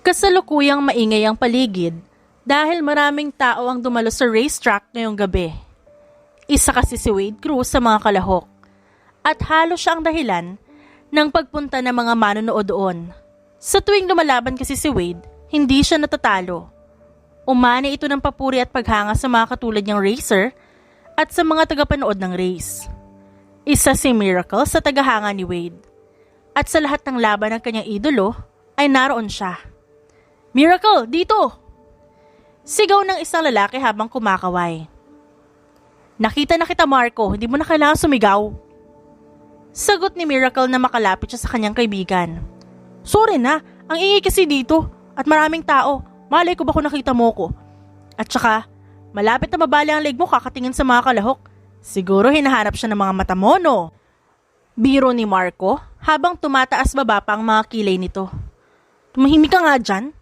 Kasalukuyang maingay ang paligid dahil maraming tao ang dumalo sa racetrack ngayong gabi. Isa kasi si Wade Cruz sa mga kalahok at halos siya ang dahilan ng pagpunta ng mga manonood doon. Sa tuwing lumalaban kasi si Wade, hindi siya natatalo. Umani ito ng papuri at paghanga sa mga katulad niyang racer at sa mga tagapanood ng race. Isa si Miracle sa tagahanga ni Wade. At sa lahat ng laban ng kanyang idolo ay naroon siya. "Miracle, dito!" Sigaw ng isang lalaki habang kumakaway. "Nakita na kita, Marco, hindi mo na kailangan sumigaw." Sagot ni Miracle na makalapit siya sa kanyang kaibigan. "Sorry na, ang ingay kasi dito at maraming tao. Malay ko ba kung nakita mo ko? At saka, malapit na mabali ang leg mo kakatingin sa mga kalahok. Siguro hinahanap siya ng mga mata mo, no?" Biro ni Marco habang tumataas baba pa ang mga kilay nito. "Tumahimik ka nga dyan,"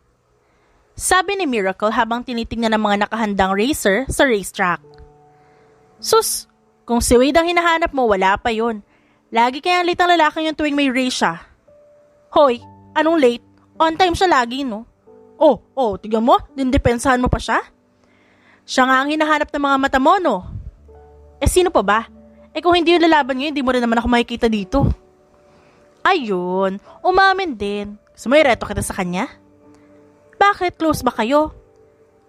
sabi ni Miracle habang tinitingnan ng mga nakahandang racer sa racetrack. "Sus, kung si Wade ang hinahanap mo, wala pa yon. Lagi kayang late ang lalaki yung tuwing may race siya." "Hoy, anong late? On time siya lagi, no?" Oh, tignan mo, dindepensahan mo pa siya? Siya nga ang hinahanap ng mga mata mo, no?" Sino pa ba? Kung hindi yung lalaban ngayon, hindi mo rin naman ako makikita dito." "Ayun, umamin din. Gusto mo ireto kita sa kanya?" "Bakit? Close ba kayo?"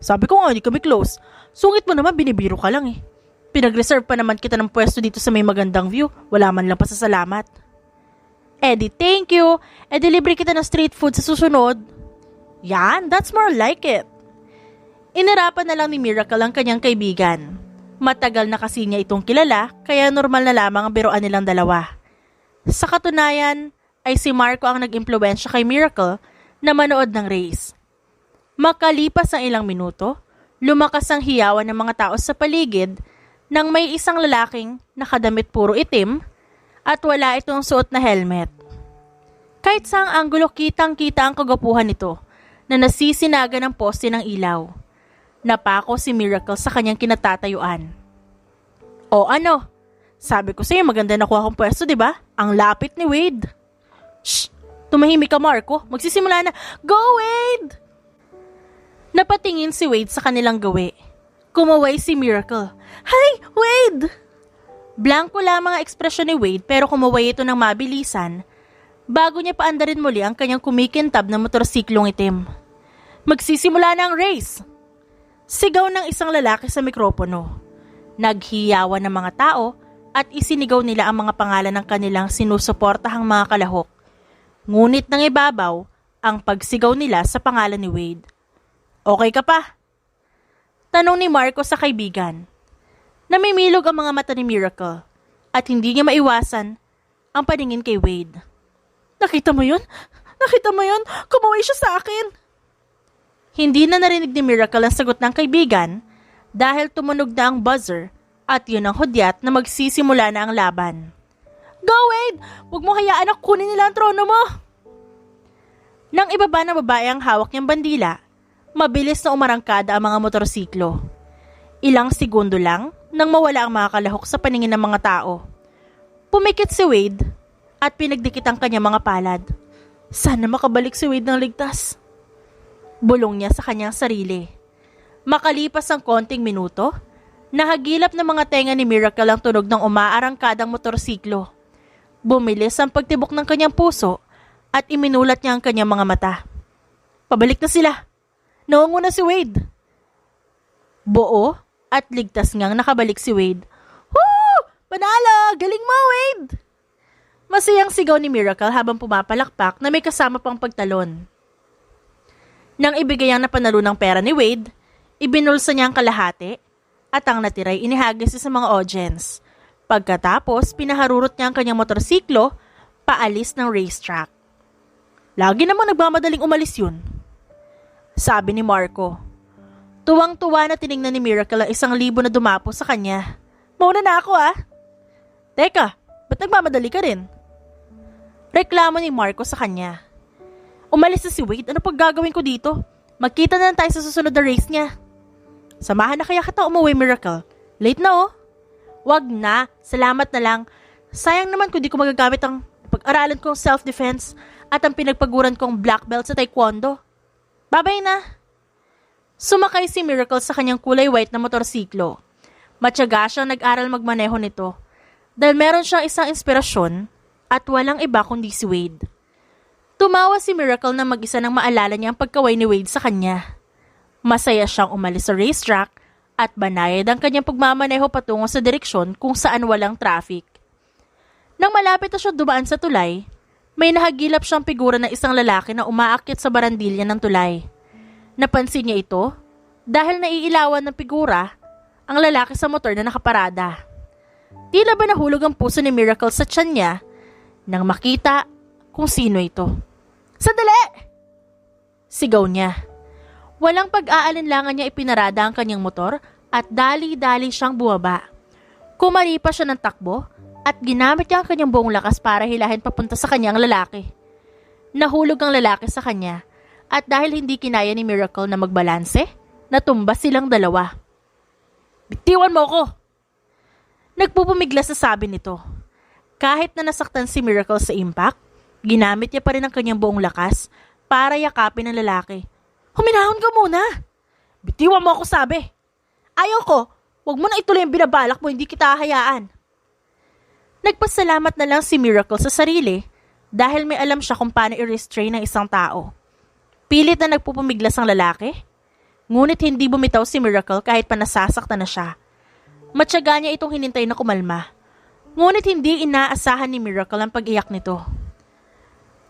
"Sabi ko nga, hindi kami close. Sungit mo naman, binibiro ka lang eh. Pinag-reserve pa naman kita ng pwesto dito sa may magandang view. Wala man lang pasasalamat." "Di thank you. Di libre kita ng street food sa susunod." "Yan, that's more like it." Inarapan na lang ni Miracle ang kanyang kaibigan. Matagal na kasi niya itong kilala, kaya normal na lamang ang biroan nilang dalawa. Sa katunayan, ay si Marco ang nag-impluwensya kay Miracle na manood ng race. Makalipas ang ilang minuto, lumakas ang hiyawan ng mga tao sa paligid nang may isang lalaking nakadamit puro itim at wala itong suot na helmet. Kahit saang anggulo kitang-kita ang kagapuhan nito na nasisinaga ng poste ng ilaw. Napako si Miracle sa kanyang kinatatayuan. "O ano? Sabi ko sa'yo maganda nakuha kong pwesto, di ba? Ang lapit ni Wade." "Shh! Tumahimik ka, Marco. Magsisimula na." "Go, Wade!" Napatingin si Wade sa kanilang gawi. Kumaway si Miracle. "Hi, Wade!" Blanko lamang ang ekspresyon ni Wade pero kumaway ito ng mabilisan bago niya paandarin muli ang kanyang kumikintab na motorsiklong itim. "Magsisimula na ang race!" Sigaw ng isang lalaki sa mikropono. Naghiyawan ng mga tao at isinigaw nila ang mga pangalan ng kanilang sinusuportahang mga kalahok. Ngunit nang ibabaw ang pagsigaw nila sa pangalan ni Wade. "Okay ka pa?" Tanong ni Marco sa kaibigan. Namimilog ang mga mata ni Miracle at hindi niya maiwasan ang paningin kay Wade. Nakita mo yun? Nakita mo yun? Kumaway siya sa akin." Hindi na narinig ni Miracle ang sagot ng kaibigan dahil tumunog na ang buzzer at yun ang hudyat na magsisimula na ang laban. "Go, Wade! Huwag mo hayaan na kunin nila ang trono mo!" Nang ibaba ng babae ang hawak niyang bandila, mabilis na umarangkada ang mga motorsiklo. Ilang segundo lang nang mawala ang mga kalahok sa paningin ng mga tao. Pumikit si Wade at pinagdikit ang kanyang mga palad. Sana makabalik si Wade ng ligtas. Bulong niya sa kanyang sarili. Makalipas ang konting minuto, nahagilap ng mga tenga ni Miracle ang tunog ng umaarangkadang motorsiklo. Bumilis ang pagtibok ng kanyang puso at iminulat niya ang kanyang mga mata. Pabalik na sila. Naunguna si Wade. Buo at ligtas ngang nakabalik si Wade. "Woo! Panalo! Galing mo, Wade!" Masayang sigaw ni Miracle habang pumapalakpak na may kasama pang pagtalon. Nang ibigay ang napanalo ng pera ni Wade, ibinulsa niya ang kalahati at ang natiray inihagis sa mga audience. Pagkatapos, pinaharurot niya ang kanyang motorsiklo paalis ng racetrack. "Lagi namang nagmamadaling umalis yun," sabi ni Marco. Tuwang-tuwa na tiningnan ni Miracle ang 1,000 na dumapo sa kanya. "Mauna na ako ah." "Teka, ba't nagmamadali ka rin?" Reklamo ni Marco sa kanya. "Umalis na si Wade, ano pag gagawin ko dito? Magkita na lang tayo sa susunod na race niya." "Samahan na kaya kita umuwi, Miracle. Late na oh." "Wag na, salamat na lang. Sayang naman kung di ko magagamit ang pag-aralan kong self-defense at ang pinagpaguran kong black belt sa taekwondo." Babay na! Sumakay si Miracle sa kanyang kulay white na motorsiklo. Matyaga siyang nag-aral magmaneho nito dahil meron siyang isang inspirasyon at walang iba kundi si Wade. Tumawa si Miracle na mag-isa nang maalala niya ang pagkaway ni Wade sa kanya. Masaya siyang umalis sa racetrack at banayad ang kanyang pagmamaneho patungo sa direksyon kung saan walang traffic. Nang malapit na siya dumaan sa tulay, may nahagilap siyang figura ng isang lalaki na umaakyat sa barandilya ng tulay. Napansin niya ito dahil naiilawan ng figura ang lalaki sa motor na nakaparada. Tila ba nahulog ang puso ni Miracle sa tiyan niya nang makita kung sino ito. Sandali! Sigaw niya. Walang pag-aalinlangan niya ipinarada ang kanyang motor at dali-dali siyang buwaba. Kumaripa siya ng takbo at ginamit niya ang kanyang buong lakas para hilahin papunta sa kanyang lalaki. Nahulog ang lalaki sa kanya at dahil hindi kinaya ni Miracle na magbalanse, natumba silang dalawa. Bitiwan mo ko! Nagpupumiglas sa sabi nito. Kahit na nasaktan si Miracle sa impact, ginamit niya pa rin ang kanyang buong lakas para yakapin ang lalaki. Huminahon ka muna! Bitiwan mo ako sabi! Ayaw ko! Huwag mo na ituloy ang binabalak mo, hindi kita hahayaan. Nagpasalamat na lang si Miracle sa sarili dahil may alam siya kung paano i-restrain ng isang tao. Pilit na nagpupumiglas ang lalaki, ngunit hindi bumitaw si Miracle kahit pa nasasaktan na siya. Matyaga niya itong hinintay na kumalma, ngunit hindi inaasahan ni Miracle ang pag-iyak nito.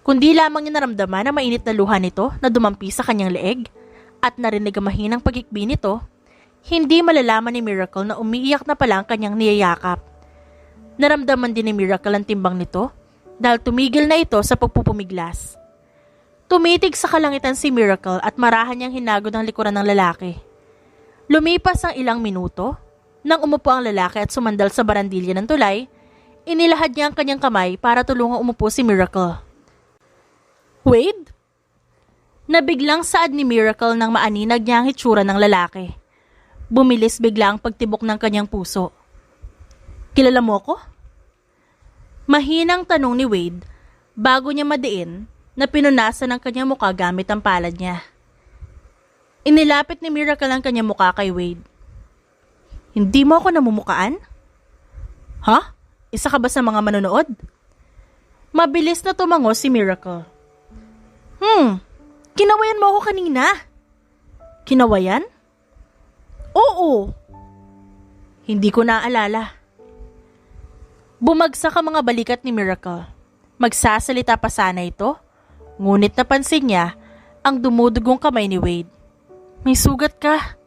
Kundi lamang niya naramdaman ang mainit na luha nito na dumampi sa kanyang leeg at narinig ang mahinang pagikbi nito, hindi malalaman ni Miracle na umiiyak na pala ang kanyang niyayakap. Naramdaman din ni Miracle ang timbang nito dahil tumigil na ito sa pagpupumiglas. Tumitig sa kalangitan si Miracle at marahan niyang hinagod ang likuran ng lalaki. Lumipas ang ilang minuto, nang umupo ang lalaki at sumandal sa barandilya ng tulay, inilahad niya ang kanyang kamay para tulungang umupo si Miracle. Wade? Nabiglang saad ni Miracle nang maaninag niya ang hitsura ng lalaki. Bumilis bigla ang pagtibok ng kanyang puso. Kilala mo ko? Mahinang tanong ni Wade bago niya madiin na pinunasan ang kanyang mukha gamit ang palad niya. Inilapit ni Miracle ang kanyang mukha kay Wade. Hindi mo ako namumukaan? Ha? Isa ka ba sa mga manonood? Mabilis na tumango si Miracle. Kinawayan mo ako kanina. Kinawayan? Oo. Hindi ko naalala. Bumagsak ang mga balikat ni Miracle. Magsasalita pa sana ito, ngunit napansin niya ang dumudugong kamay ni Wade. May sugat ka.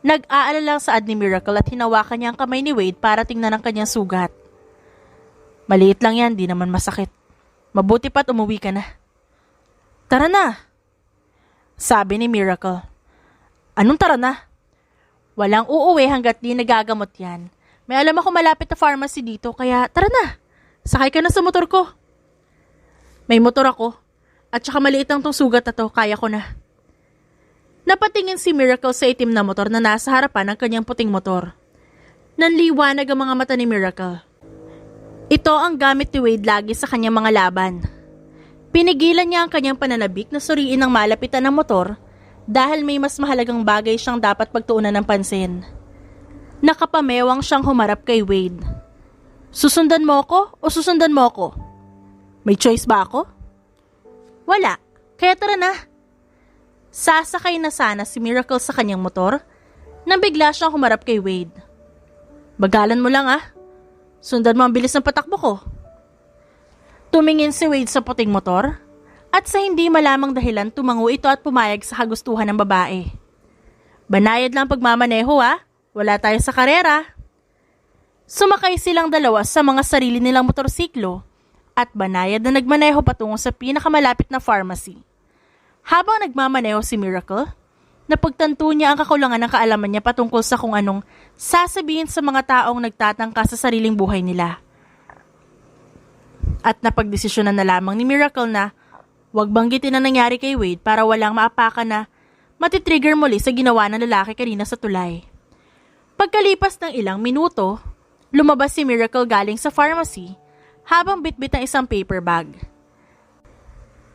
Nag-aalala saad ni Miracle at hinawakan niya ang kamay ni Wade para tingnan ang kanyang sugat. Maliit lang yan, di naman masakit. Mabuti pa't umuwi ka na. Tara na, sabi ni Miracle. Anong tara na? Walang uuwi hanggat di nagagamot yan. May alam ako malapit na pharmacy dito, kaya tara na. Sakay ka na sa motor ko. May motor ako, at saka maliit lang tong sugat na to, kaya ko na. Napatingin si Miracle sa itim na motor na nasa harapan ng kanyang puting motor. Nanliwanag ang mga mata ni Miracle. Ito ang gamit ni Wade lagi sa kanyang mga laban. Pinigilan niya ang kanyang pananabik na suriin ang malapitan ng motor dahil may mas mahalagang bagay siyang dapat pagtuunan ng pansin. Nakapamewang siyang humarap kay Wade. Susundan mo ako o susundan mo ako? May choice ba ako? Wala, kaya tara na. Sasakay na sana si Miracle sa kanyang motor nang bigla siyang humarap kay Wade. Bagalan mo lang ah. Sundan mo ang bilis ng patakbo ko. Tumingin si Wade sa puting motor at sa hindi malamang dahilan tumango ito at pumayag sa kagustuhan ng babae. Banayad lang pagmamaneho ah. Wala tayo sa karera. Sumakay silang dalawa sa mga sarili nilang motorsiklo at banayad na nagmaneho patungo sa pinakamalapit na pharmacy. Habang nagmamaneho si Miracle, napagtanto niya ang kakulangan ng kaalaman niya patungkol sa kung anong sasabihin sa mga taong nagtatangka sa sariling buhay nila. At napagdesisyonan na lamang ni Miracle na huwag banggitin ang nangyari kay Wade para walang maapakan na matitrigger muli sa ginawa ng lalaki kanina sa tulay. Pagkalipas ng ilang minuto, lumabas si Miracle galing sa pharmacy habang bitbit ang isang paper bag.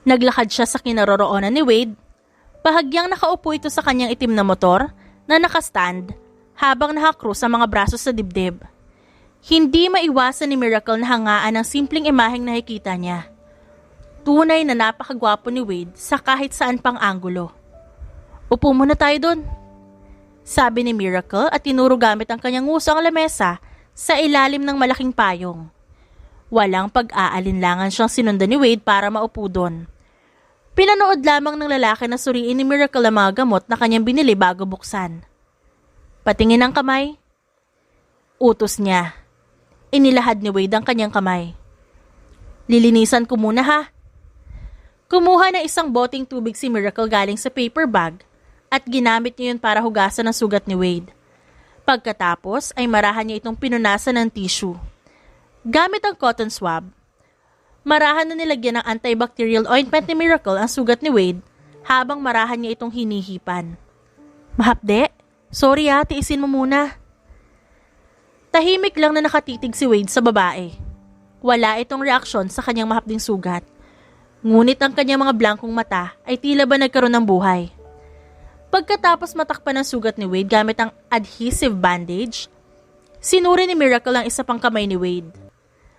Naglakad siya sa kinaroroonan ni Wade Bahagyang nakaupo ito sa kanyang itim na motor na nakastand habang nakakrus sa mga braso sa dibdib. Hindi maiwasan ni Miracle na hangaan ang simpleng imaheng nakikita niya. Tunay na napakagwapo ni Wade sa kahit saan pang anggulo. Upo muna tayo dun, sabi ni Miracle at tinuro gamit ang kanyang nguso ang lamesa sa ilalim ng malaking payong. Walang pag-aalinlangan siyang sinundan ni Wade para maupo doon. Pinanood lamang ng lalaki na suriin ni Miracle ang mga gamot na kanyang binili bago buksan. Patingin ang kamay. Utos niya. Inilahad ni Wade ang kanyang kamay. Lilinisan ko muna ha. Kumuha ng isang boteng tubig si Miracle galing sa paper bag at ginamit niya yun para hugasan ang sugat ni Wade. Pagkatapos ay marahan niya itong pinunasan ng tissue. Gamit ang cotton swab, marahan na nilagyan ng antibacterial ointment ni Miracle ang sugat ni Wade habang marahan niya itong hinihipan. Mahapde, sorry tiisin mo muna. Tahimik lang na nakatitig si Wade sa babae. Wala itong reaksyon sa kanyang mahapding sugat. Ngunit ang kanyang mga blankong mata ay tila ba nagkaroon ng buhay. Pagkatapos matakpan ang sugat ni Wade gamit ang adhesive bandage, sinuri ni Miracle ang isa pang kamay ni Wade.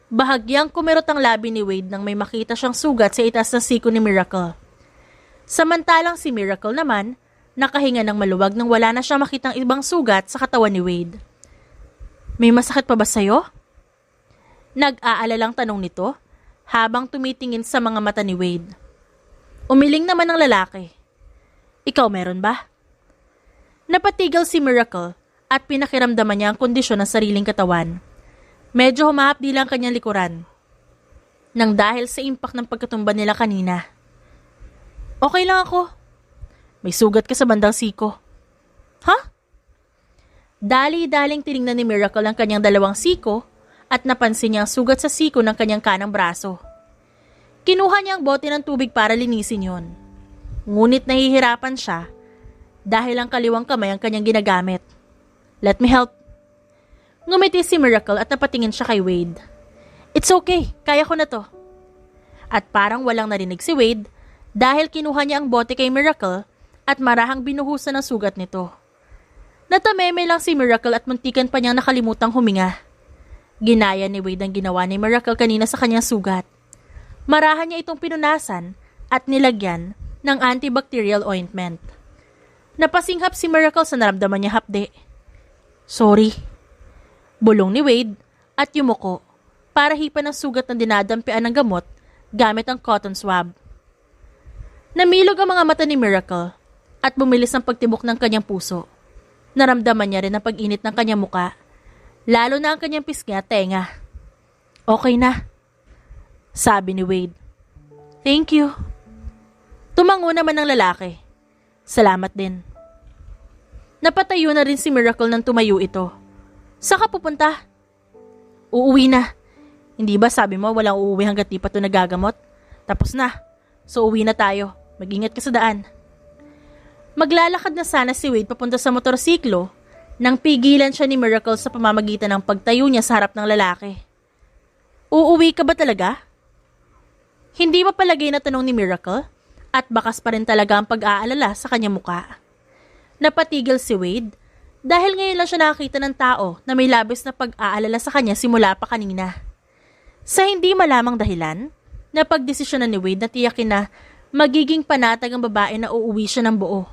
Bahagyang kumirot ang labi ni Wade nang may makita siyang sugat sa itaas ng siko ni Miracle. Samantalang si Miracle naman, nakahinga ng maluwag nang wala na siyang makitang ibang sugat sa katawan ni Wade. May masakit pa ba sa'yo? Nag-aalalang tanong nito habang tumitingin sa mga mata ni Wade. Umiling naman ang lalaki. Ikaw meron ba? Napatigil si Miracle at pinakiramdaman niya ang kondisyon ng sariling katawan. Medyo humahapdi lang kanyang likuran. Nang dahil sa impact ng pagkatumba nila kanina. Okay lang ako. May sugat ka sa bandang siko. Ha? Dali-daling tiningnan ni Miracle ang kanyang dalawang siko at napansin niya ang sugat sa siko ng kanyang kanang braso. Kinuha niya ang bote ng tubig para linisin yon. Ngunit nahihirapan siya dahil ang kaliwang kamay ang kanyang ginagamit. Let me help. Ngumiti si Miracle at napatingin siya kay Wade. It's okay, kaya ko na to. At parang walang narinig si Wade dahil kinuha niya ang bote kay Miracle at marahang binuhusan ang sugat nito. Natameme lang si Miracle at muntikan pa niyang nakalimutang huminga. Ginaya ni Wade ang ginawa ni Miracle kanina sa kanyang sugat. Marahan niya itong pinunasan at nilagyan ng antibacterial ointment. Napasinghap si Miracle sa naramdaman niya hapde. Sorry. Bulong ni Wade at yumuko para hipan ang sugat na dinadampian ng gamot gamit ang cotton swab. Namilog ang mga mata ni Miracle at bumilis ang pagtibok ng kanyang puso. Naramdaman niya rin ang pag-init ng kanyang muka, lalo na ang kanyang pisngi at tenga. Okay na, sabi ni Wade. Thank you. Tumango naman ang lalaki. Salamat din. Napatayo na rin si Miracle nang tumayo ito. Saan ka pupunta? Uuwi na. Hindi ba sabi mo walang uuwi hanggat di pa ito nagagamot? Tapos na. So uwi na tayo. Mag-ingat ka sa daan. Maglalakad na sana si Wade papunta sa motorsiklo nang pigilan siya ni Miracle sa pamamagitan ng pagtayo niya sa harap ng lalaki. Uuwi ka ba talaga? Hindi mapalagay na tanong ni Miracle at bakas pa rin talaga ang pag-aalala sa kanyang muka. Napatigil si Wade dahil ngayon lang siya nakakita ng tao na may labis na pag-aalala sa kanya simula pa kanina. Sa hindi malamang dahilan, napagdesisyonan ni Wade na tiyakin na magiging panatag ang babae na uuwi siya ng buo.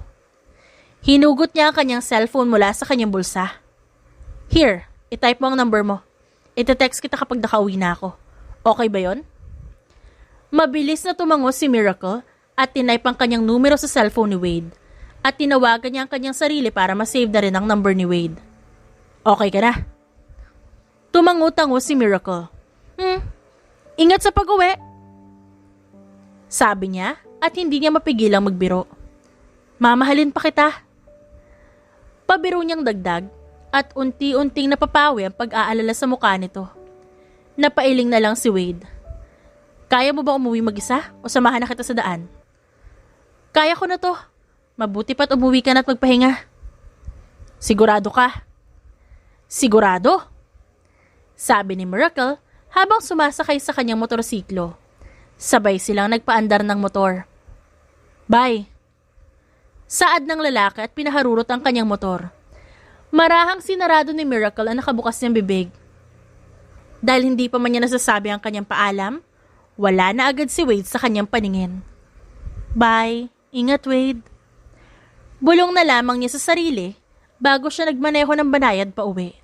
Hinugot niya ang kanyang cellphone mula sa kanyang bulsa. Here, itype mo ang number mo. Ite-text kita kapag nakauwi na ako. Okay ba yon? Mabilis na tumango si Miracle at tinype ang kanyang numero sa cellphone ni Wade at tinawagan niya ang kanyang sarili para masave na rin ang number ni Wade. Okay ka na? Tumango-tango si Miracle. Ingat sa pag-uwi. Sabi niya at hindi niya mapigilang magbiro. Mamahalin pa kita. Pabiro niyang dagdag at unti-unting napapawi ang pag-aalala sa mukha nito. Napailing na lang si Wade. Kaya mo ba umuwi mag-isa o samahan na kita sa daan? Kaya ko na to. Mabuti pa't umuwi ka na at magpahinga. Sigurado ka? Sigurado? Sabi ni Miracle habang sumasakay sa kanyang motorsiklo. Sabay silang nagpaandar ng motor. Bye. Saad ng lalaki at pinaharurot ang kanyang motor. Marahang sinarado ni Miracle ang nakabukas niyang bibig. Dahil hindi pa man niya nasasabi ang kanyang paalam, wala na agad si Wade sa kanyang paningin. Bye, ingat Wade. Bulong na lamang niya sa sarili bago siya nagmaneho ng banayad pa uwi.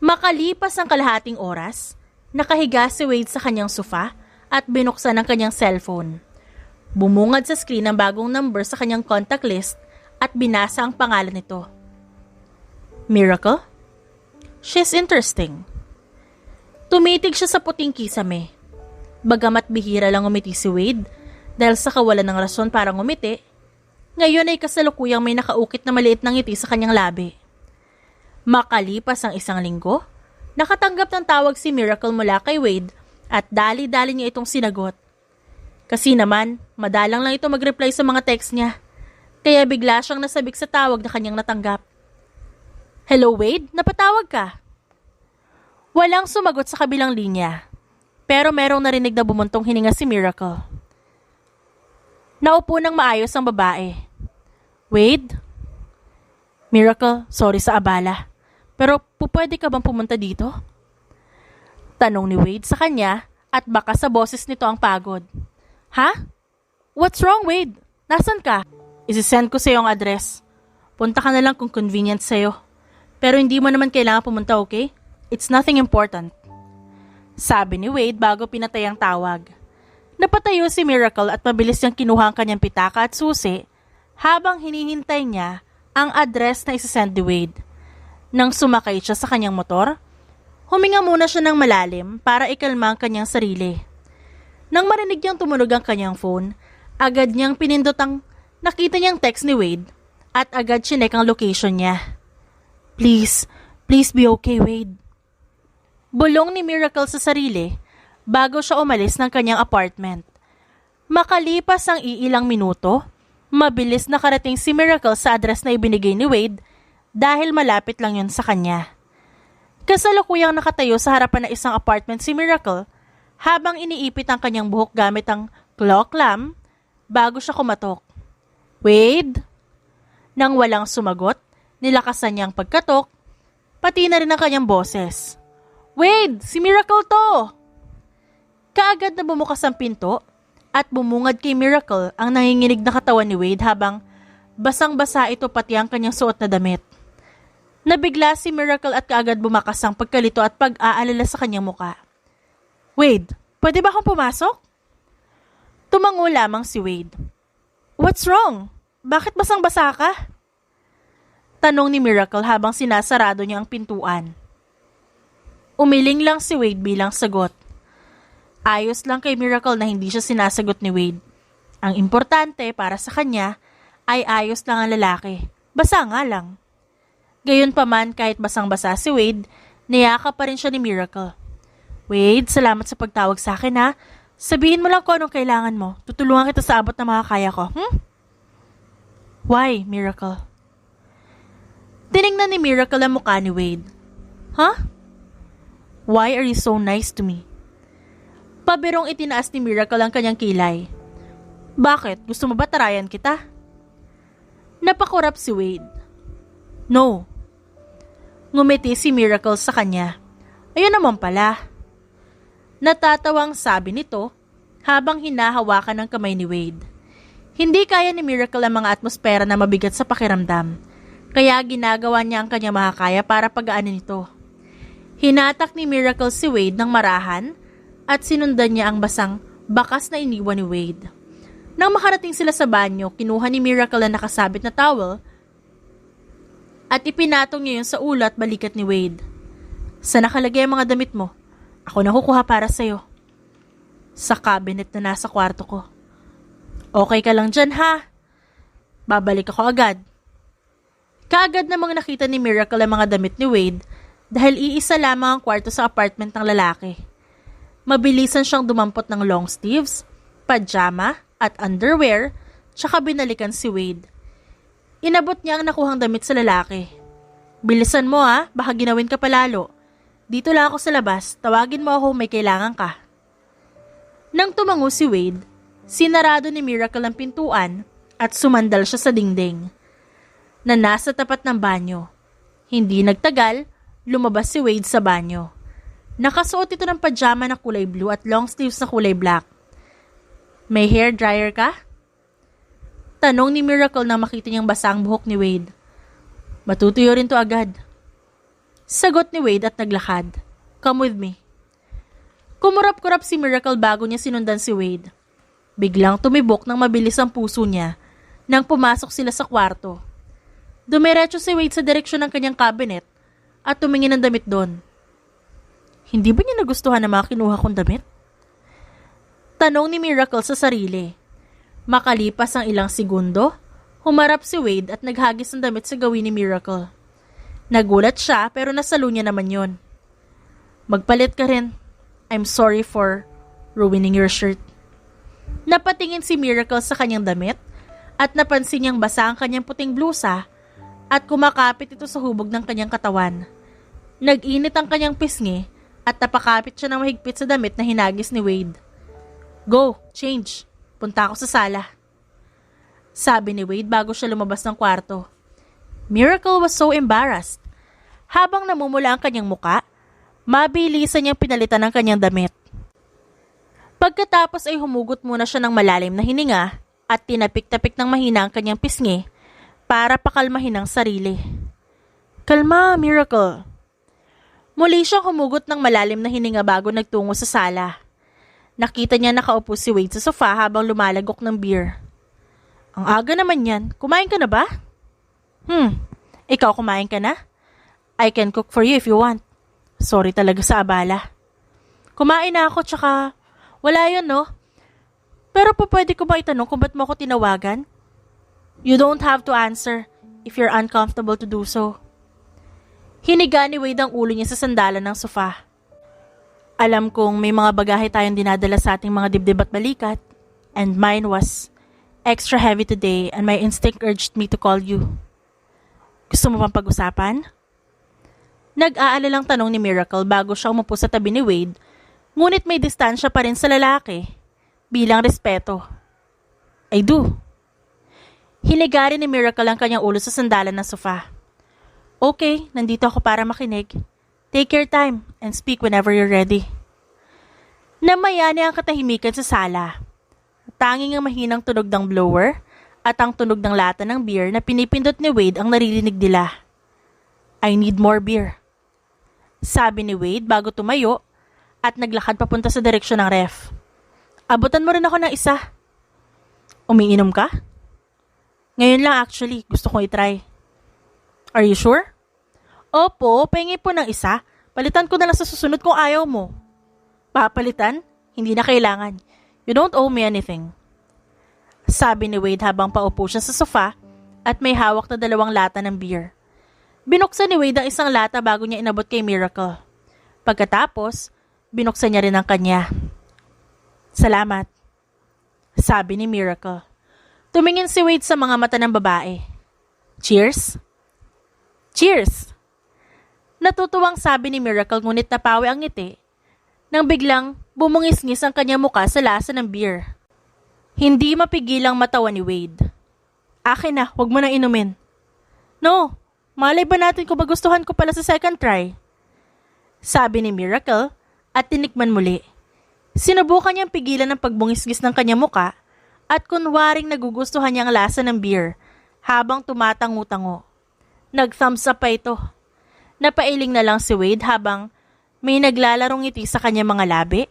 Makalipas ang kalahating oras, nakahiga si Wade sa kanyang sofa at binuksan ang kanyang cellphone. Bumungad sa screen ang bagong number sa kanyang contact list at binasa ang pangalan nito. Miracle? She's interesting. Tumitig siya sa puting kisame. Bagamat bihira lang umiti si Wade dahil sa kawalan ng rason para ngumiti, ngayon ay kasalukuyang may nakaukit na maliit na ngiti sa kanyang labi. Makalipas ang isang linggo, nakatanggap ng tawag si Miracle mula kay Wade at dali-dali niya itong sinagot. Kasi naman, madalang lang ito mag-reply sa mga text niya, kaya bigla siyang nasabik sa tawag na kanyang natanggap. Hello Wade, napatawag ka? Walang sumagot sa kabilang linya, pero merong narinig na bumuntong hininga si Miracle. Naupo ng maayos ang babae. Wade? Miracle, sorry sa abala. Pero pwede ka bang pumunta dito? Tanong ni Wade sa kanya at baka sa boses nito ang pagod. Ha? What's wrong, Wade? Nasaan ka? Isisend ko sa iyo ang address. Punta ka na lang kung convenient sa'yo. Pero hindi mo naman kailangan pumunta, okay? It's nothing important. Sabi ni Wade bago pinatay ang tawag. Napatayo si Miracle at mabilis niyang kinuha ang kanyang pitaka at susi habang hinihintay niya ang address na isasend ni Wade. Nang sumakay siya sa kanyang motor, huminga muna siya ng malalim para ikalma ang kanyang sarili. Nang marinig niyang tumunog ang kanyang phone, agad niyang pinindot ang nakita niyang text ni Wade at agad chinek ang location niya. Please be okay, Wade. Bulong ni Miracle sa sarili bago siya umalis ng kanyang apartment. Makalipas ang iilang minuto, mabilis nakarating si Miracle sa address na ibinigay ni Wade dahil malapit lang yun sa kanya. Kasalukuyang nakatayo sa harapan ng isang apartment si Miracle habang iniipit ang kanyang buhok gamit ang clock lamp bago siya kumatok. Wade? Nang walang sumagot, nilakasan niya ang pagkatok, pati na rin ang kanyang boses. Wade, si Miracle to! Kaagad na bumukas ang pinto at bumungad kay Miracle ang nanginginig na katawan ni Wade habang basang-basa ito pati ang kanyang suot na damit. Nabigla si Miracle at kaagad bumakas ang pagkalito at pag-aalala sa kanyang muka. Wade, pwede ba akong pumasok? Tumango lamang si Wade. What's wrong? Bakit basang-basa ka? Tanong ni Miracle habang sinasarado niya ang pintuan. Umiling lang si Wade bilang sagot. Ayos lang kay Miracle na hindi siya sinasagot ni Wade. Ang importante para sa kanya ay ayos lang ang lalaki. Basa nga lang. Gayunpaman kahit basang-basa si Wade, niyakap pa rin siya ni Miracle. Wade, salamat sa pagtawag sa akin ha. Sabihin mo lang kung anong kailangan mo. Tutulungan kita sa abot na makakaya ko. Why, Miracle? Tinignan ni Miracle ang mukha ni Wade. Huh? Why are you so nice to me? Pabirong itinaas ni Miracle ang kanyang kilay. Bakit? Gusto mo ba tarayan kita? Napakurap si Wade. No. Ngumiti si Miracle sa kanya. Ayun naman pala. Natatawang sabi nito habang hinahawakan ng kamay ni Wade. Hindi kaya ni Miracle ang mga atmosfera na mabigat sa pakiramdam, kaya ginagawa niya ang kanyang makakaya para pagaanin ito. Hinatak ni Miracle si Wade ng marahan at sinundan niya ang basang bakas na iniwan ni Wade. Nang makarating sila sa banyo, kinuha ni Miracle ang nakasabit na towel at ipinatong niya yun sa ulo at balikat ni Wade. Saan nakalagay ang mga damit mo? Ako na kukuha para sa'yo. Sa cabinet na nasa kwarto ko. Okay ka lang dyan ha? Babalik ako agad. Kaagad namang nakita ni Miracle ang mga damit ni Wade dahil iisa lamang ang kwarto sa apartment ng lalaki. Mabilisan siyang dumampot ng long sleeves, pajama at underwear, tsaka binalikan si Wade. Inabot niya ang nakuhang damit sa lalaki. Bilisan mo ha, baka ginawin ka palalo. Dito lang ako sa labas, tawagin mo ako may kailangan ka. Nang tumango si Wade, sinarado ni Miracle ang pintuan at sumandal siya sa dingding na nasa tapat ng banyo. Hindi nagtagal, lumabas si Wade sa banyo. Nakasuot ito ng pajama na kulay blue at long sleeves na kulay black. May hair dryer ka? Tanong ni Miracle nang makita niyang basa ang buhok ni Wade. Matutuyo rin to agad. Sagot ni Wade at naglakad. Come with me. Kumurap-kurap si Miracle bago niya sinundan si Wade. Biglang tumibok ng mabilis ang puso niya nang pumasok sila sa kwarto. Dumiretso si Wade sa direksyon ng kanyang cabinet at tumingin ng damit doon. Hindi ba niya nagustuhan ang mga kinuha kong damit? Tanong ni Miracle sa sarili. Makalipas ang ilang segundo, humarap si Wade at naghagis ng damit sa gawin ni Miracle. Nagulat siya pero nasalo niya naman yon. Magpalit ka rin. I'm sorry for ruining your shirt. Napatingin si Miracle sa kanyang damit at napansin niyang basa ang kanyang puting blusa at kumakapit ito sa hubog ng kanyang katawan. Nag-init ang kanyang pisngi at napakapit siya ng mahigpit sa damit na hinagis ni Wade. Go, change. Punta ako sa sala. Sabi ni Wade bago siya lumabas ng kwarto. Miracle was so embarrassed. Habang namumula ang kanyang muka, mabilisan niyang pinalitan ang kanyang damit. Pagkatapos ay humugot muna siya ng malalim na hininga at tinapik-tapik ng mahina ang kanyang pisngi para pakalmahin ang sarili. Kalma, Miracle. Muli siyang humugot ng malalim na hininga bago nagtungo sa sala. Nakita niya nakaupo si Wade sa sofa habang lumalagok ng beer. Ang aga naman yan. Kumain ka na ba? Ikaw kumain ka na? I can cook for you if you want. Sorry talaga sa abala. Kumain na ako tsaka wala yun no? Pero pwede ko ba itanong kung ba't mo ako tinawagan? You don't have to answer if you're uncomfortable to do so. Hiniga ni Wade ang ulo niya sa sandalan ng sofa. Alam kong may mga bagahe tayong dinadala sa ating mga dibdib at balikat, and mine was extra heavy today and my instinct urged me to call you. Gusto mo pang pag-usapan? Nag-aalalang tanong ni Miracle bago siya umupo sa tabi ni Wade, ngunit may distansya pa rin sa lalaki, bilang respeto. I do. Hiniga rin ni Miracle ang kanyang ulo sa sandalan ng sofa. Okay, nandito ako para makinig. Take your time and speak whenever you're ready. Namayani ang katahimikan sa sala. Tanging ang mahinang tunog ng blower at ang tunog ng lata ng beer na pinipindot ni Wade ang naririnig nila. I need more beer. Sabi ni Wade bago tumayo at naglakad papunta sa direksyon ng ref. Abutan mo rin ako ng isa. Umiinom ka? Ngayon lang actually, gusto kong itry. Are you sure? Opo, pahingi po ng isa. Palitan ko na lang sa susunod kung ayaw mo. Papalitan? Hindi na kailangan. You don't owe me anything. Sabi ni Wade habang paupo siya sa sofa at may hawak na 2 lata ng beer. Binuksan ni Wade ang isang lata bago niya inabot kay Miracle. Pagkatapos, binuksan niya rin ang kanya. Salamat. Sabi ni Miracle. Tumingin si Wade sa mga mata ng babae. Cheers? Cheers! Natutuwang sabi ni Miracle ngunit napawi ang ngiti nang biglang bumungis-ngis ang kanyang muka sa lasa ng beer. Hindi mapigilang matawa ni Wade. Akin na, huwag mo nang inumin. No, malay ba natin kung magustuhan ko pala sa second try? Sabi ni Miracle at tinikman muli. Sinubukan niyang pigilan ang pagbungis-ngis ng kanyang muka at kunwaring nagugustuhan niya ang lasa ng beer habang tumatango-tango. Nag-thumbs up pa ito. Napailing na lang si Wade habang may naglalarong ngiti sa kanyang mga labi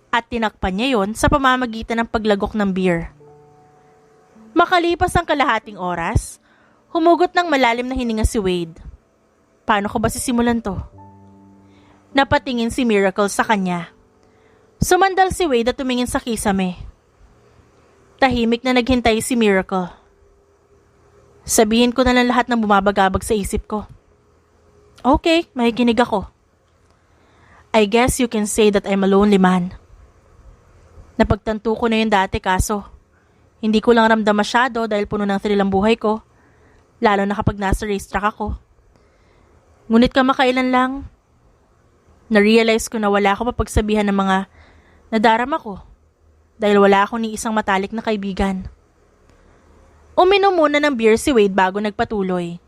at tinakpan niya yon sa pamamagitan ng paglagok ng beer. Makalipas ang kalahating oras, humugot ng malalim na hininga si Wade. Paano ko ba sisimulan to? Napatingin si Miracle sa kanya. Sumandal si Wade at tumingin sa kisame. Tahimik na naghintay si Miracle. Sabihin ko na lang lahat ng bumabagabag sa isip ko. Okay, makikinig ako. I guess you can say that I'm a lonely man. Napagtanto ko na yun dati kaso hindi ko lang ramdam masyado dahil puno ng thrill ang buhay ko, lalo na kapag nasa racetrack ako. Ngunit kamakailan lang, na-realize ko na wala ako mapagsabihan ng mga nadarama ko dahil wala akong ni isang matalik na kaibigan. Uminom muna ng beer si Wade bago nagpatuloy.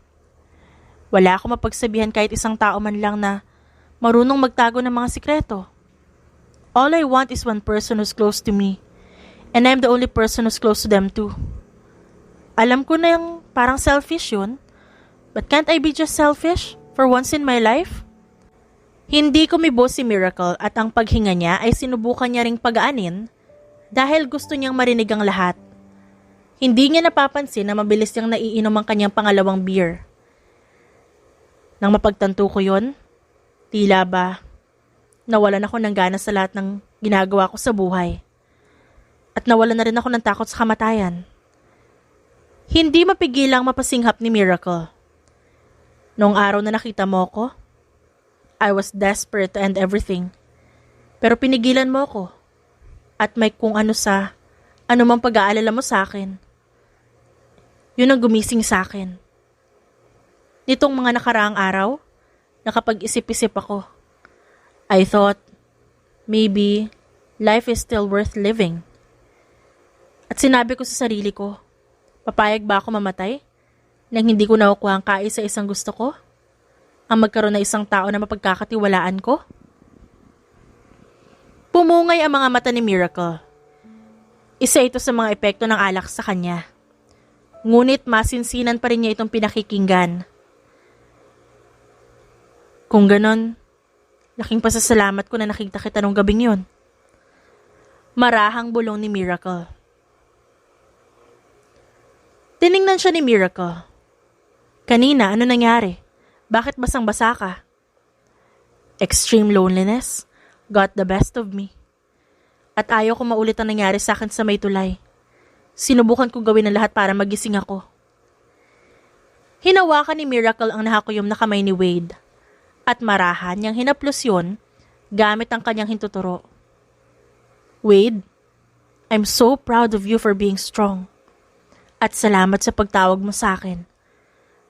Wala akong mapagsabihan kahit isang tao man lang na marunong magtago ng mga sikreto. All I want is one person who's close to me, and I'm the only person who's close to them too. Alam ko na yung parang selfish yun, but can't I be just selfish for once in my life? Hindi kumibo si Miracle at ang paghinga niya ay sinubukan niya ring pagaanin dahil gusto niyang marinig ang lahat. Hindi niya napapansin na mabilis niyang naiinom ang kanyang pangalawang beer. Nang mapagtanto ko yon, tila ba nawalan ako ng gana sa lahat ng ginagawa ko sa buhay. At nawalan na rin ako ng takot sa kamatayan. Hindi mapigilang mapasinghap ni Miracle. Noong araw na nakita mo ko, I was desperate to end everything. Pero pinigilan mo ko. At may kung ano sa anumang pag-aalala mo sa akin. Yun ang gumising sa akin. Nitong mga nakaraang araw, nakapag-isip-isip ako. I thought, maybe life is still worth living. At sinabi ko sa sarili ko, papayag ba ako mamatay nang hindi ko nakukuha ang kai sa isang gusto ko? Ang magkaroon ng isang tao na mapagkakatiwalaan ko? Pumungay ang mga mata ni Miracle. Isa ito sa mga epekto ng alak sa kanya. Ngunit masinsinan pa rin niya itong pinakikinggan. Kung ganon, laking pasasalamat ko na nakita kita nung gabing yun. Marahang bulong ni Miracle. Tiningnan siya ni Miracle. Kanina, ano nangyari? Bakit basang-basa ka? Extreme loneliness got the best of me. At ayaw ko maulit ang nangyari sa akin sa may tulay. Sinubukan ko gawin ang lahat para magising ako. Hinawakan ni Miracle ang nakakuyom na kamay ni Wade. At marahan niyang hinaplos yun gamit ang kanyang hintuturo. Wade, I'm so proud of you for being strong. At salamat sa pagtawag mo sa akin.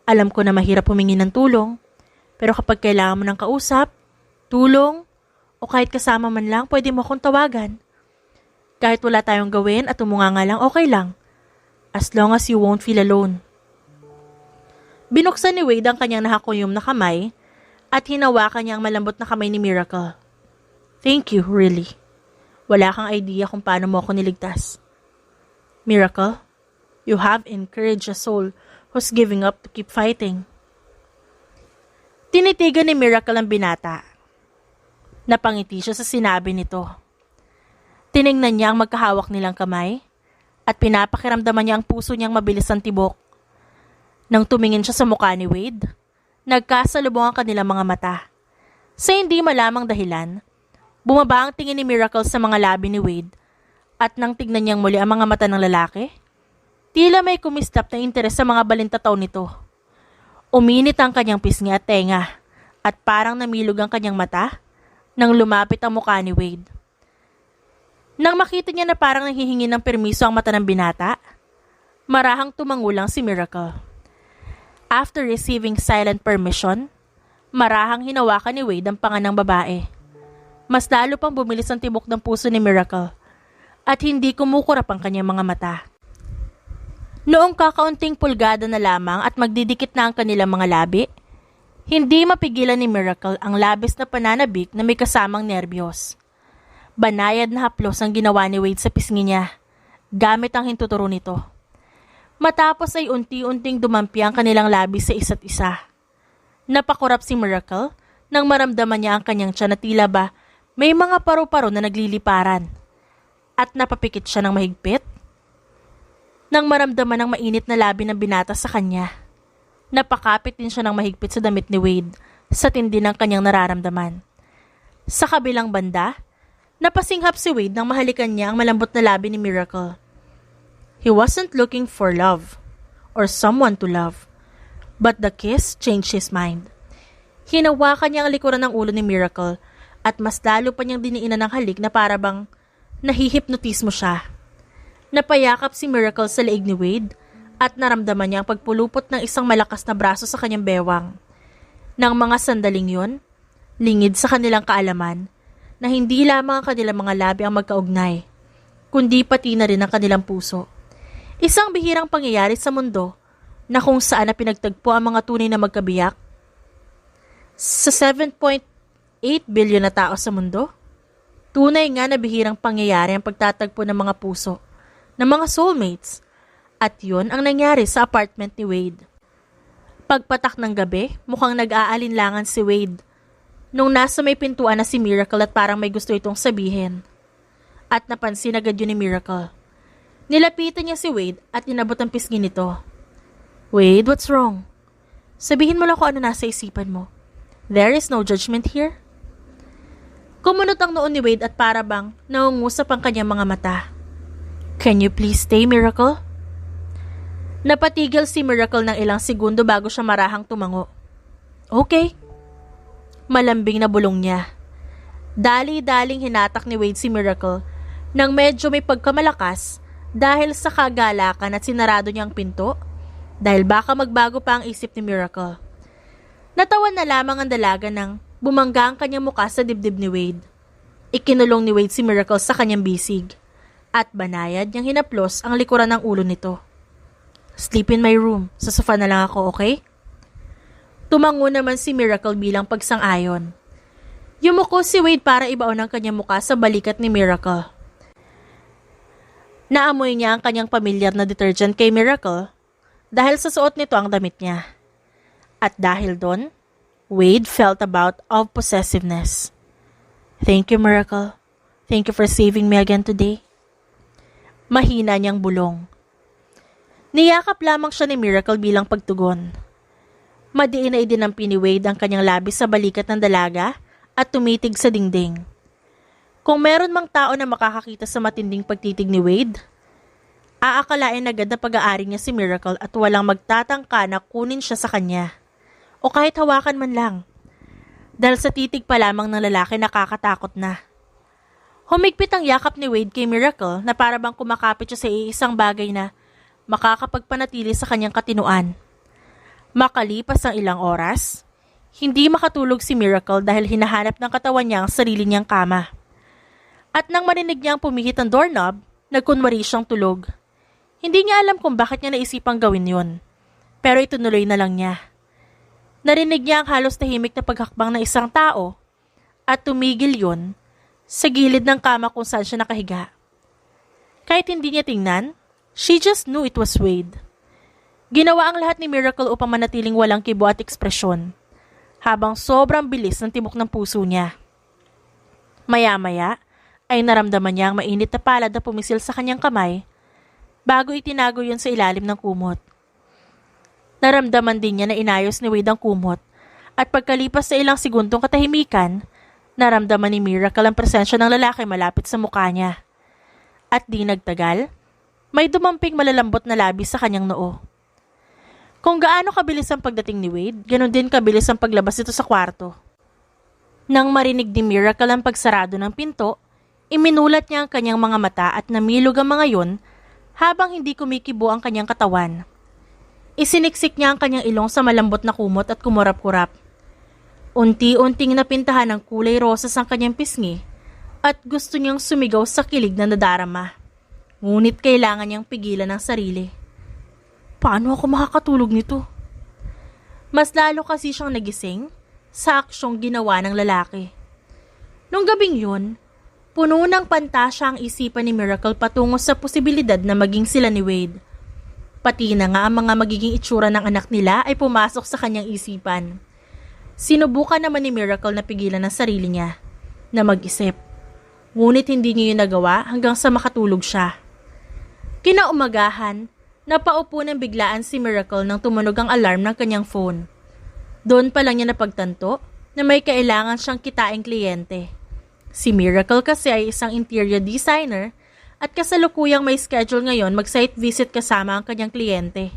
Alam ko na mahirap humingi ng tulong, pero kapag kailangan mo ng kausap, tulong, o kahit kasama man lang, pwede mo akong tawagan. Kahit wala tayong gawin at umunganga lang, okay lang. As long as you won't feel alone. Binuksan ni Wade ang kanyang nakakuyom na kamay at hinawakan niya ang malambot na kamay ni Miracle. Thank you, really. Wala kang idea kung paano mo ako niligtas. Miracle, you have encouraged a soul who's giving up to keep fighting. Tinitigan ni Miracle ang binata. Napangiti siya sa sinabi nito. Tiningnan niya ang magkahawak nilang kamay at pinapakiramdaman niya ang puso niyang mabilis ang tibok. Nang tumingin siya sa mukha ni Wade, nagkasalubong ang kanilang mga mata. Sa hindi malamang dahilan, bumaba ang tingin ni Miracle sa mga labi ni Wade at nang tignan niyang muli ang mga mata ng lalaki, tila may kumislap na interes sa mga balintataw nito. Uminit ang kanyang pisngi at tenga at parang namilog ang kanyang mata nang lumapit ang mukha ni Wade. Nang makita niya na parang nanghihingi ng permiso ang mata ng binata, marahang tumangulang si Miracle. After receiving silent permission, marahang hinawakan ni Wade ang panga ng babae. Mas lalo pang bumilis ang tibok ng puso ni Miracle at hindi kumukurap ang kanyang mga mata. Noong kakaunting pulgada na lamang at magdidikit na ang kanilang mga labi, hindi mapigilan ni Miracle ang labis na pananabik na may kasamang nerbiyos. Banayad na haplos ang ginawa ni Wade sa pisngi niya, gamit ang hintuturo nito. Matapos ay unti-unting dumampi ang kanilang labi sa isa't isa. Napakurap si Miracle nang maramdaman niya ang kanyang tiyan na tila ba may mga paru-paro na nagliliparan. At napapikit siya ng mahigpit. Nang maramdaman ang mainit na labi ng binata sa kanya, napakapit din siya ng mahigpit sa damit ni Wade sa tindi ng kanyang nararamdaman. Sa kabilang banda, napasinghap si Wade nang mahalikan niya ang malambot na labi ni Miracle. He wasn't looking for love or someone to love, but the kiss changed his mind. Hinawakan niya ang likuran ng ulo ni Miracle at mas lalo pa niyang diniinan ng halik na para bang nahihipnotismo siya. Napayakap si Miracle sa leeg ni Wade at naramdaman niya ang pagpulupot ng isang malakas na braso sa kanyang bewang. Nang mga sandaling yun, lingid sa kanilang kaalaman na hindi lamang ang kanilang mga labi ang magkaugnay, kundi pati na rin ang kanilang puso. Isang bihirang pangyayari sa mundo na kung saan na pinagtagpo ang mga tunay na magkabiyak sa 7.8 billion na tao sa mundo. Tunay nga na bihirang pangyayari ang pagtatagpo ng mga puso ng mga soulmates at yun ang nangyari sa apartment ni Wade. Pagpatak ng gabi, mukhang nag-aalinlangan si Wade nung nasa may pintuan na si Miracle at parang may gusto itong sabihin. At napansin agad yun ni Miracle. Nilapitan niya si Wade at inabot ang pisngi nito. Wade, what's wrong? Sabihin mo lang kung ano nasa isipan mo. There is no judgment here. Kumunot ang noon ni Wade at para bang naungusap ang kanyang mga mata. Can you please stay, Miracle? Napatigil si Miracle ng ilang segundo bago siya marahang tumango. Okay. Malambing na bulong niya. Dali-daling hinatak ni Wade si Miracle nang medyo may pagkamalakas dahil sa kagalakan at sinarado niya ang pinto dahil baka magbago pa ang isip ni Miracle. Natawan na lamang ang dalaga nang bumangga ang kanyang muka sa dibdib ni Wade. Ikinulong ni Wade si Miracle sa kanyang bisig at banayad niyang hinaplos ang likuran ng ulo nito. Sleep in my room. Sa sofa na lang ako, okay? Tumango naman si Miracle bilang pagsang-ayon. Yumuko si Wade para ibaon ang kanyang muka sa balikat ni Miracle. Naamoy niya ang kanyang pamilyar na detergent kay Miracle dahil sa suot nito ang damit niya. At dahil doon, Wade felt a bout of possessiveness. Thank you, Miracle. Thank you for saving me again today. Mahina niyang bulong. Niyakap lamang siya ni Miracle bilang pagtugon. Madiin na idinampi ni Wade ang kanyang labis sa balikat ng dalaga at tumitig sa dingding. Kung meron mang tao na makakakita sa matinding pagtitig ni Wade, aakalain agad na pag-aari niya si Miracle at walang magtatangka na kunin siya sa kanya. O kahit hawakan man lang. Dahil sa titig pa lamang ng lalaki nakakatakot na. Humigpit ang yakap ni Wade kay Miracle na para bang kumakapit siya sa iisang bagay na makakapagpanatili sa kanyang katinuan. Makalipas ang ilang oras, hindi makatulog si Miracle dahil hinahanap ng katawan niya ang sarili niyang kama. At nang marinig niyang pumihit ang doorknob, nagkunwari siyang tulog. Hindi niya alam kung bakit niya naisipang gawin yun, pero itunuloy na lang niya. Narinig niya ang halos tahimik na paghakbang ng isang tao at tumigil yun sa gilid ng kama kung saan siya nakahiga. Kahit hindi niya tingnan, she just knew it was Wade. Ginawa ang lahat ni Miracle upang manatiling walang kibo at ekspresyon, habang sobrang bilis ng tibok ng puso niya. Maya-maya ay naramdaman niya ang mainit na palad na pumisil sa kanyang kamay bago itinago yun sa ilalim ng kumot. Naramdaman din niya na inayos ni Wade ang kumot at pagkalipas sa ilang segundong katahimikan, naramdaman ni Miracle ang presensya ng lalaki malapit sa mukha niya. At di nagtagal, may dumamping malalambot na labi sa kanyang noo. Kung gaano kabilis ang pagdating ni Wade, ganoon din kabilis ang paglabas nito sa kwarto. Nang marinig ni Miracle ang pagsarado ng pinto, iminulat niya ang kanyang mga mata at namilog ang mga yun habang hindi kumikibo ang kanyang katawan. Isiniksik niya ang kanyang ilong sa malambot na kumot at kumurap-kurap. Unti-unting napintahan ng kulay rosas ang kanyang pisngi at gusto niyang sumigaw sa kilig na nadarama. Ngunit kailangan niyang pigilan ang sarili. Paano ako makakatulog nito? Mas lalo kasi siyang nagising sa aksyong ginawa ng lalaki. Nung gabing yun, puno ng pantasya ang isipan ni Miracle patungo sa posibilidad na maging sila ni Wade. Pati na nga ang mga magiging itsura ng anak nila ay pumasok sa kanyang isipan. Sinubukan naman ni Miracle na pigilan ang sarili niya na mag-isip. Ngunit hindi niya yun nagawa hanggang sa makatulog siya. Kinaumagahan, napaupo ng biglaan si Miracle nang tumunog ang alarm ng kanyang phone. Doon pa lang niya napagtanto na may kailangan siyang kitaing kliyente. Si Miracle kasi ay isang interior designer at kasalukuyang may schedule ngayon mag-site visit kasama ang kanyang kliyente.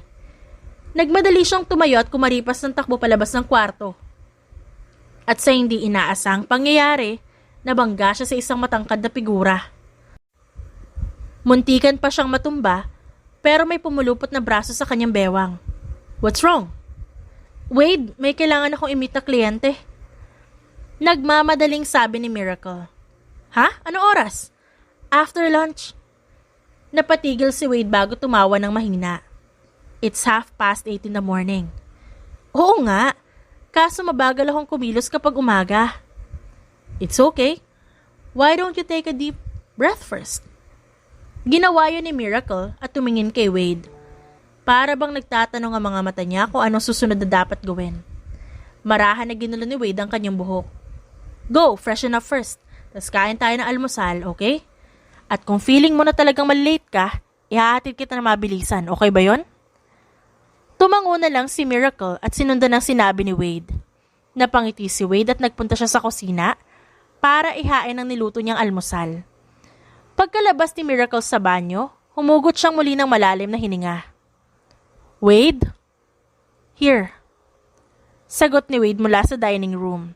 Nagmadali siyang tumayo at kumaripas ng takbo palabas ng kwarto. At sa hindi inaasahang pangyayari, nabangga siya sa isang matangkad na figura. Muntikan pa siyang matumba, pero may pumulupot na braso sa kanyang bewang. What's wrong? Wade, may kailangan akong i-meet na kliyente. Nagmamadaling sabi ni Miracle. Ha? Ano oras? After lunch. Napatigil si Wade bago tumawa ng mahina. It's 8:30 in the morning. Oo nga, kaso mabagal akong kumilos kapag umaga. It's okay. Why don't you take a deep breath first? Ginawa yun ni Miracle at tumingin kay Wade. Para bang nagtatanong ang mga mata niya kung anong susunod na dapat gawin. Marahan na ginulo ni Wade ang kanyang buhok. Go, freshen up first. Tas kain tayo ng almusal, okay? At kung feeling mo na talagang malilate ka, ihahatid kita na mabilisan, okay ba yon? Tumango na lang si Miracle at sinundan ang sinabi ni Wade. Napangiti si Wade at nagpunta siya sa kusina para ihain ang niluto niyang almusal. Pagkalabas ni Miracle sa banyo, humugot siyang muli ng malalim na hininga. Wade? Here. Sagot ni Wade mula sa dining room.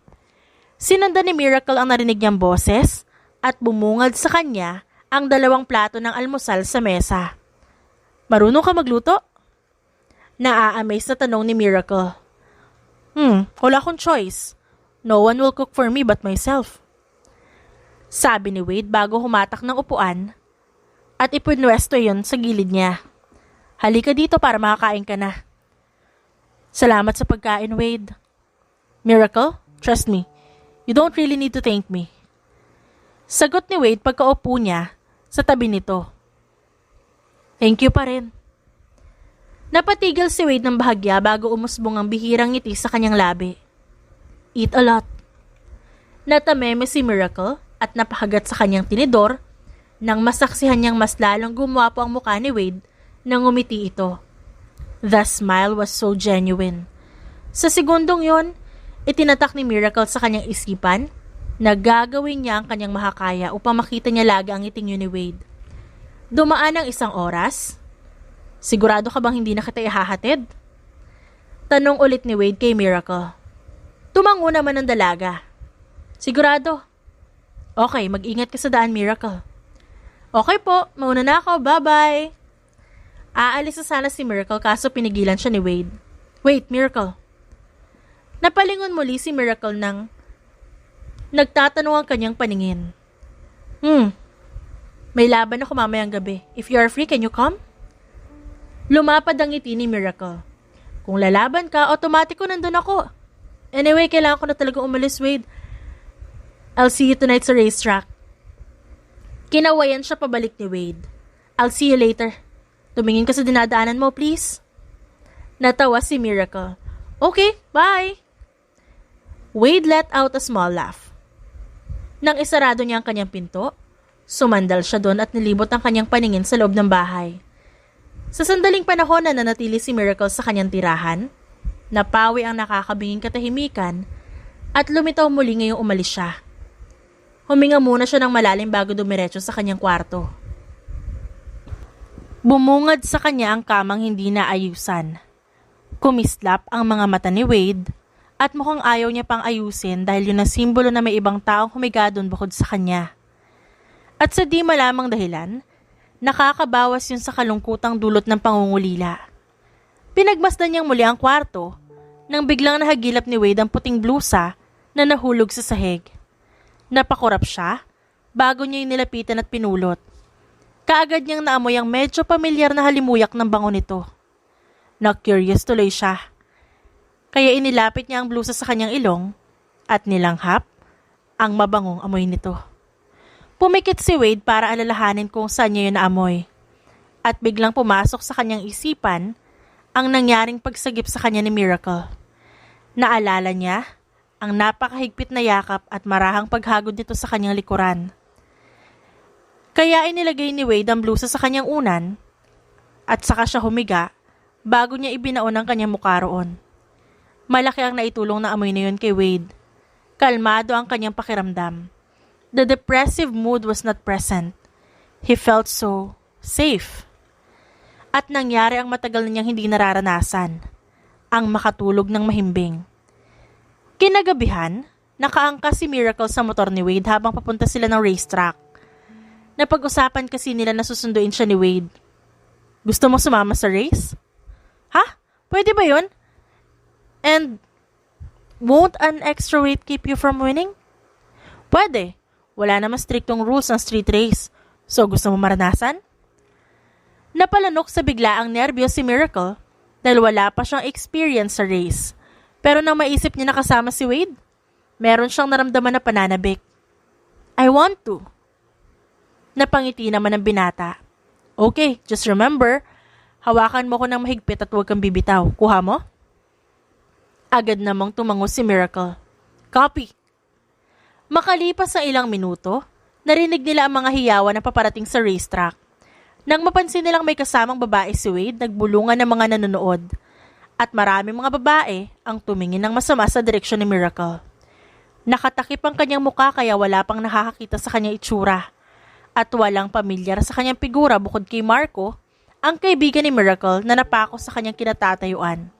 Sinundan ni Miracle ang narinig niyang boses at bumungad sa kanya ang 2 plato ng almusal sa mesa. Marunong ka magluto? Naa-amaze na tanong ni Miracle. Wala akong choice. No one will cook for me but myself. Sabi ni Wade bago humatak ng upuan at ipinwesto yon sa gilid niya. Halika dito para makakain ka na. Salamat sa pagkain, Wade. Miracle, trust me, you don't really need to thank me. Sagot ni Wade pagkaupo niya sa tabi nito. Thank you pa rin. Napatigil si Wade ng bahagya bago umusbong ang bihirang ngiti sa kanyang labi. Eat a lot. Natameme si Miracle at napahagat sa kanyang tinidor nang masaksihan niyang mas lalong gumwapo ang mukha ni Wade nang umiti ito. The smile was so genuine. Sa segundong yon, itinatak ni Miracle sa kanyang isipan na gagawin niya ang kanyang mahakaya upang makita niya lagi ang ngiting yun ni Wade. Dumaan ang 1 oras. Sigurado ka bang hindi na kita ihahatid? Tanong ulit ni Wade kay Miracle. Tumango naman ang dalaga. Sigurado. Okay, mag-ingat ka sa daan, Miracle. Okay po, mauna na ako, bye-bye. Aalis na sana si Miracle kaso pinigilan siya ni Wade. Wait, Miracle. Napalingon muli si Miracle nang nagtatanong ang kanyang paningin. May laban ako mamayang gabi. If you are free, can you come? Lumapad ang ngiti ni Miracle. Kung lalaban ka, automatiko nandun ako. Anyway, kailangan ko na talagang umalis, Wade. I'll see you tonight sa racetrack. Kinawayan siya pabalik ni Wade. I'll see you later. Tumingin ka sa dinadaanan mo, please. Natawa si Miracle. Okay, bye. Wade let out a small laugh. Nang isarado niya ang kanyang pinto, sumandal siya doon at nilibot ang kanyang paningin sa loob ng bahay. Sa sandaling panahon na nanatili si Miracle sa kanyang tirahan, napawi ang nakakabinging katahimikan at lumitaw muli ngayong umalis siya. Huminga muna siya ng malalim bago dumiretso sa kanyang kwarto. Bumungad sa kanya ang kamang hindi naayusan. Kumislap ang mga mata ni Wade at mukhang ayaw niya pang ayusin dahil yun ang simbolo na may ibang taong humiga doon bukod sa kanya. At sa di malamang dahilan, nakakabawas yun sa kalungkutang dulot ng pangungulila. Pinagmasdan niyang muli ang kwarto nang biglang nahagilap ni Wade ang puting blusa na nahulog sa sahig. Napakurap siya bago niya yung nilapitan at pinulot. Kaagad niyang naamoy ang medyo pamilyar na halimuyak ng bango nito. Na-curious tuloy siya. Kaya inilapit niya ang blusa sa kanyang ilong at nilanghap ang mabangong amoy nito. Pumikit si Wade para alalahanin kung saan niya yun naamoy. At biglang pumasok sa kanyang isipan ang nangyaring pagsagip sa kanya ni Miracle. Naalala niya ang napakahigpit na yakap at marahang paghagod nito sa kanyang likuran. Kaya inilagay ni Wade ang blusa sa kanyang unan at saka siya humiga bago niya ibinaon ang kanyang mukha roon. Malaki ang naitulong na amoy na yun kay Wade. Kalmado ang kanyang pakiramdam. The depressive mood was not present. He felt so safe. At nangyari ang matagal na niyang hindi nararanasan, ang makatulog ng mahimbing. Kinagabihan, nakaangkas si Miracle sa motor ni Wade habang papunta sila ng racetrack. Napag-usapan kasi nila na susunduin siya ni Wade. Gusto mo sumama sa race? Ha? Pwede ba yun? And won't an extra weight keep you from winning? Pwede. Wala naman striktong rules ng street race. So gusto mo maranasan? Napalanok sa biglaang nerbiyos si Miracle dahil wala pa siyang experience sa race. Pero nang maisip niya na kasama si Wade, meron siyang naramdaman na pananabik. I want to. Napangiti naman ang binata. Okay, just remember, hawakan mo ko ng mahigpit at huwag kang bibitaw. Kuha mo? Agad namang tumango si Miracle. Copy. Makalipas sa ilang minuto, narinig nila ang mga hiyawan na paparating sa racetrack. Nang mapansin nilang may kasamang babae si Wade, nagbulungan ng mga nanonood. At maraming mga babae ang tumingin ng masama sa direksyon ni Miracle. Nakatakip ang kanyang muka kaya wala pang nakakakita sa kanyang itsura. At walang pamilyar sa kanyang figura bukod kay Marco, ang kaibigan ni Miracle na napako sa kanyang kinatatayuan.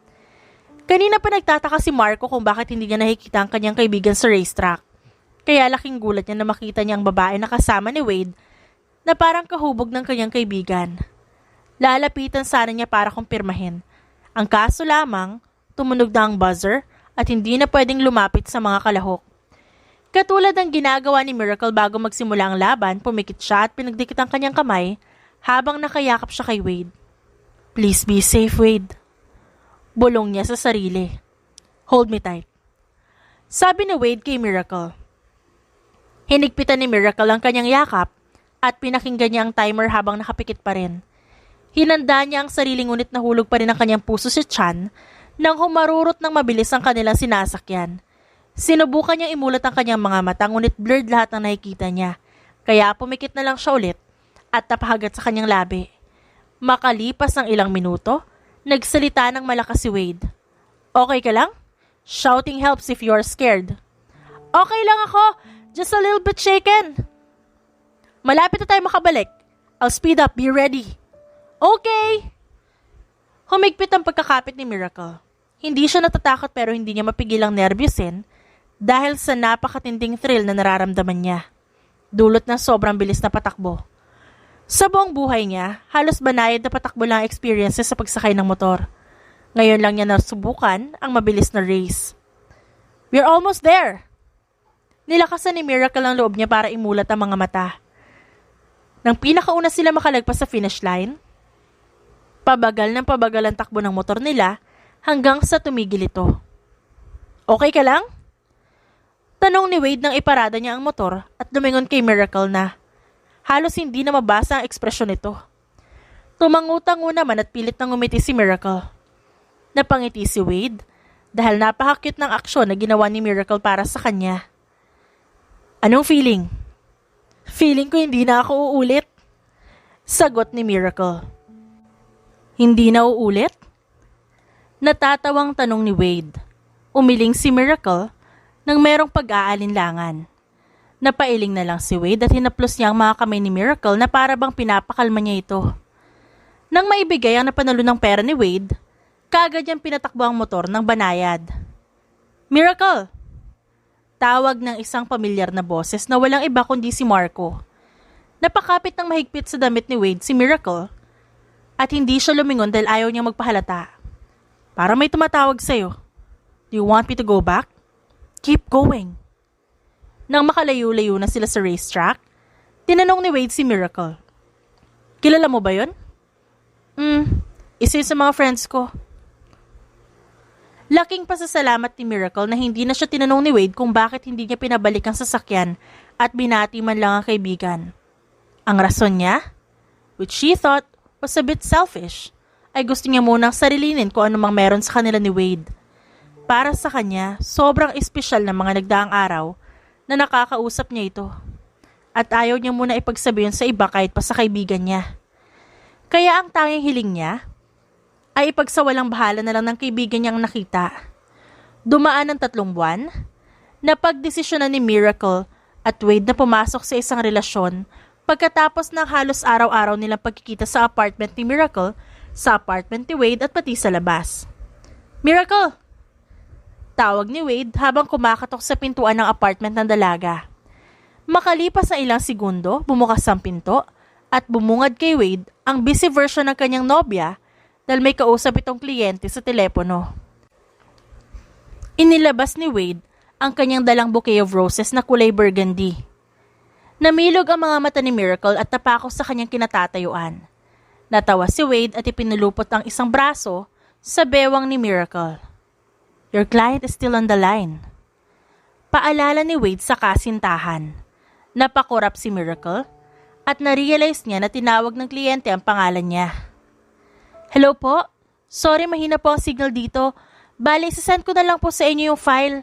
Kanina pa nagtataka si Marco kung bakit hindi niya nakikita ang kanyang kaibigan sa racetrack. Kaya laking gulat niya na makita niya ang babae na kasama ni Wade na parang kahubog ng kanyang kaibigan. Lalapitan sana niya para kumpirmahin. Ang kaso lamang, tumunog na ang buzzer at hindi na pwedeng lumapit sa mga kalahok. Katulad ng ginagawa ni Miracle bago magsimula ang laban, pumikit siya at pinagdikit ang kanyang kamay habang nakayakap siya kay Wade. Please be safe, Wade. Bulong niya sa sarili. Hold me tight. Sabi ni Wade kay Miracle. Hinigpitan ni Miracle ang kanyang yakap at pinakinggan niya ang timer habang nakapikit pa rin. Hinanda niya ang sarili ngunit nahulog pa rin ang kanyang puso si Chan nang humarurot ng mabilis ang kanilang sinasakyan. Sinubukan niyang imulat ang kanyang mga mata ngunit blurred lahat ng nakikita niya. Kaya pumikit na lang siya ulit at napahagat sa kanyang labi. Makalipas ng ilang minuto, nagsalita ng malakas si Wade. Okay ka lang? Shouting helps if you're scared. Okay lang ako, just a little bit shaken. Malapit na tayo makabalik. I'll speed up, be ready. Okay! Humigpit ang pagkakapit ni Miracle. Hindi siya natatakot pero hindi niya mapigilang nervyusin dahil sa napakatinding thrill na nararamdaman niya. Dulot ng sobrang bilis na patakbo. Sa buong buhay niya, halos banayad na patakbo lang experiences sa pagsakay ng motor. Ngayon lang niya nasubukan ang mabilis na race. We're almost there! Nilakasan ni Miracle ang loob niya para imulat ang mga mata. Nang pinakauna sila makalagpas sa finish line, pabagal ng pabagal ang takbo ng motor nila hanggang sa tumigil ito. Okay ka lang? Tanong ni Wade nang iparada niya ang motor at lumingon kay Miracle na halos hindi na mabasa ang ekspresyon nito. Tumangutango naman at pilit nang umiti si Miracle. Napangiti si Wade dahil napaka-cute ng aksyon na ginawa ni Miracle para sa kanya. Anong feeling? Feeling ko hindi na ako uulit. Sagot ni Miracle. Hindi na uulit? Natatawang tanong ni Wade. Umiling si Miracle nang merong pag-aalinlangan. Napailing na lang si Wade at hinaplos niya ang mga kamay ni Miracle na para bang pinapakalma niya ito. Nang maibigay ang napanalo ng pera ni Wade, kaagad niyang pinatakbo ang motor ng banayad. Miracle! Tawag ng isang pamilyar na boses na walang iba kundi si Marco. Napakapit ng mahigpit sa damit ni Wade si Miracle at hindi siya lumingon dahil ayaw niyang magpahalata. Para may tumatawag sa'yo. Do you want me to go back? Keep going. Nang makalayo-layo na sila sa racetrack, tinanong ni Wade si Miracle. Kilala mo ba yun? Isa sa mga friends ko. Laking pasasalamat ni Miracle na hindi na siya tinanong ni Wade kung bakit hindi niya pinabalik ang sasakyan at binati man lang ang kaibigan. Ang rason niya, which she thought was a bit selfish, ay gusto niya munang sarilinin kung ano mang meron sa kanila ni Wade. Para sa kanya, sobrang espesyal na mga nagdaang araw na nakakausap niya ito. At ayaw niya muna ipagsabihin sa iba kahit pa sa kaibigan niya. Kaya ang tanging hiling niya ay ipagsawalang bahala na lang ng kaibigan niyang nakita. Dumaan ng 3 buwan, napagdesisyonan ni Miracle at Wade na pumasok sa isang relasyon pagkatapos ng halos araw-araw nilang pagkikita sa apartment ni Miracle, sa apartment ni Wade at pati sa labas. Miracle! Tawag ni Wade habang kumakatok sa pintuan ng apartment ng dalaga. Makalipas na ilang segundo, bumukas ang pinto at bumungad kay Wade ang busy version ng kanyang nobya dahil may kausap itong kliyente sa telepono. Inilabas ni Wade ang kanyang dalang bouquet of roses na kulay burgundy. Namilog ang mga mata ni Miracle at napako sa kanyang kinatatayuan. Natawa si Wade at ipinulupot ang isang braso sa bewang ni Miracle. Your client is still on the line. Paalala ni Wade sa kasintahan. Napakurap si Miracle at narealize niya na tinawag ng kliyente ang pangalan niya. Hello po? Sorry, mahina po ang signal dito. Bale, isasend ko na lang po sa inyo yung file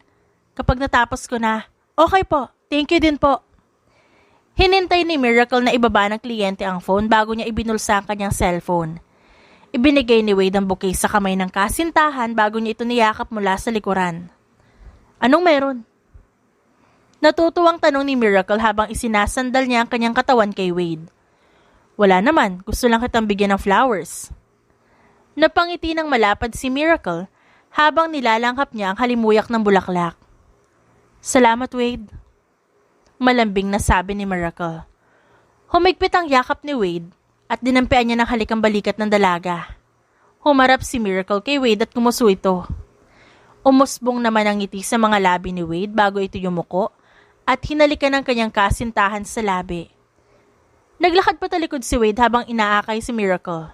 kapag natapos ko na. Okay po, thank you din po. Hinintay ni Miracle na ibaba ng kliyente ang phone bago niya ibinulsa ang kanyang cellphone. Ibinigay ni Wade ang bouquet sa kamay ng kasintahan bago niya ito niyakap mula sa likuran. Anong meron? Natutuwang tanong ni Miracle habang isinasandal niya ang kanyang katawan kay Wade. Wala naman, gusto lang kitang bigyan ng flowers. Napangiti ng malapad si Miracle habang nilalanghap niya ang halimuyak ng bulaklak. Salamat, Wade. Malambing na sabi ni Miracle. Humigpit ang yakap ni Wade at dinampian niya ng halikang balikat ng dalaga. Humarap si Miracle kay Wade at kumuso ito. Umusbong naman ang ngiti sa mga labi ni Wade bago ito yumuko at hinalikan ng kanyang kasintahan sa labi. Naglakad patalikod si Wade habang inaakay si Miracle.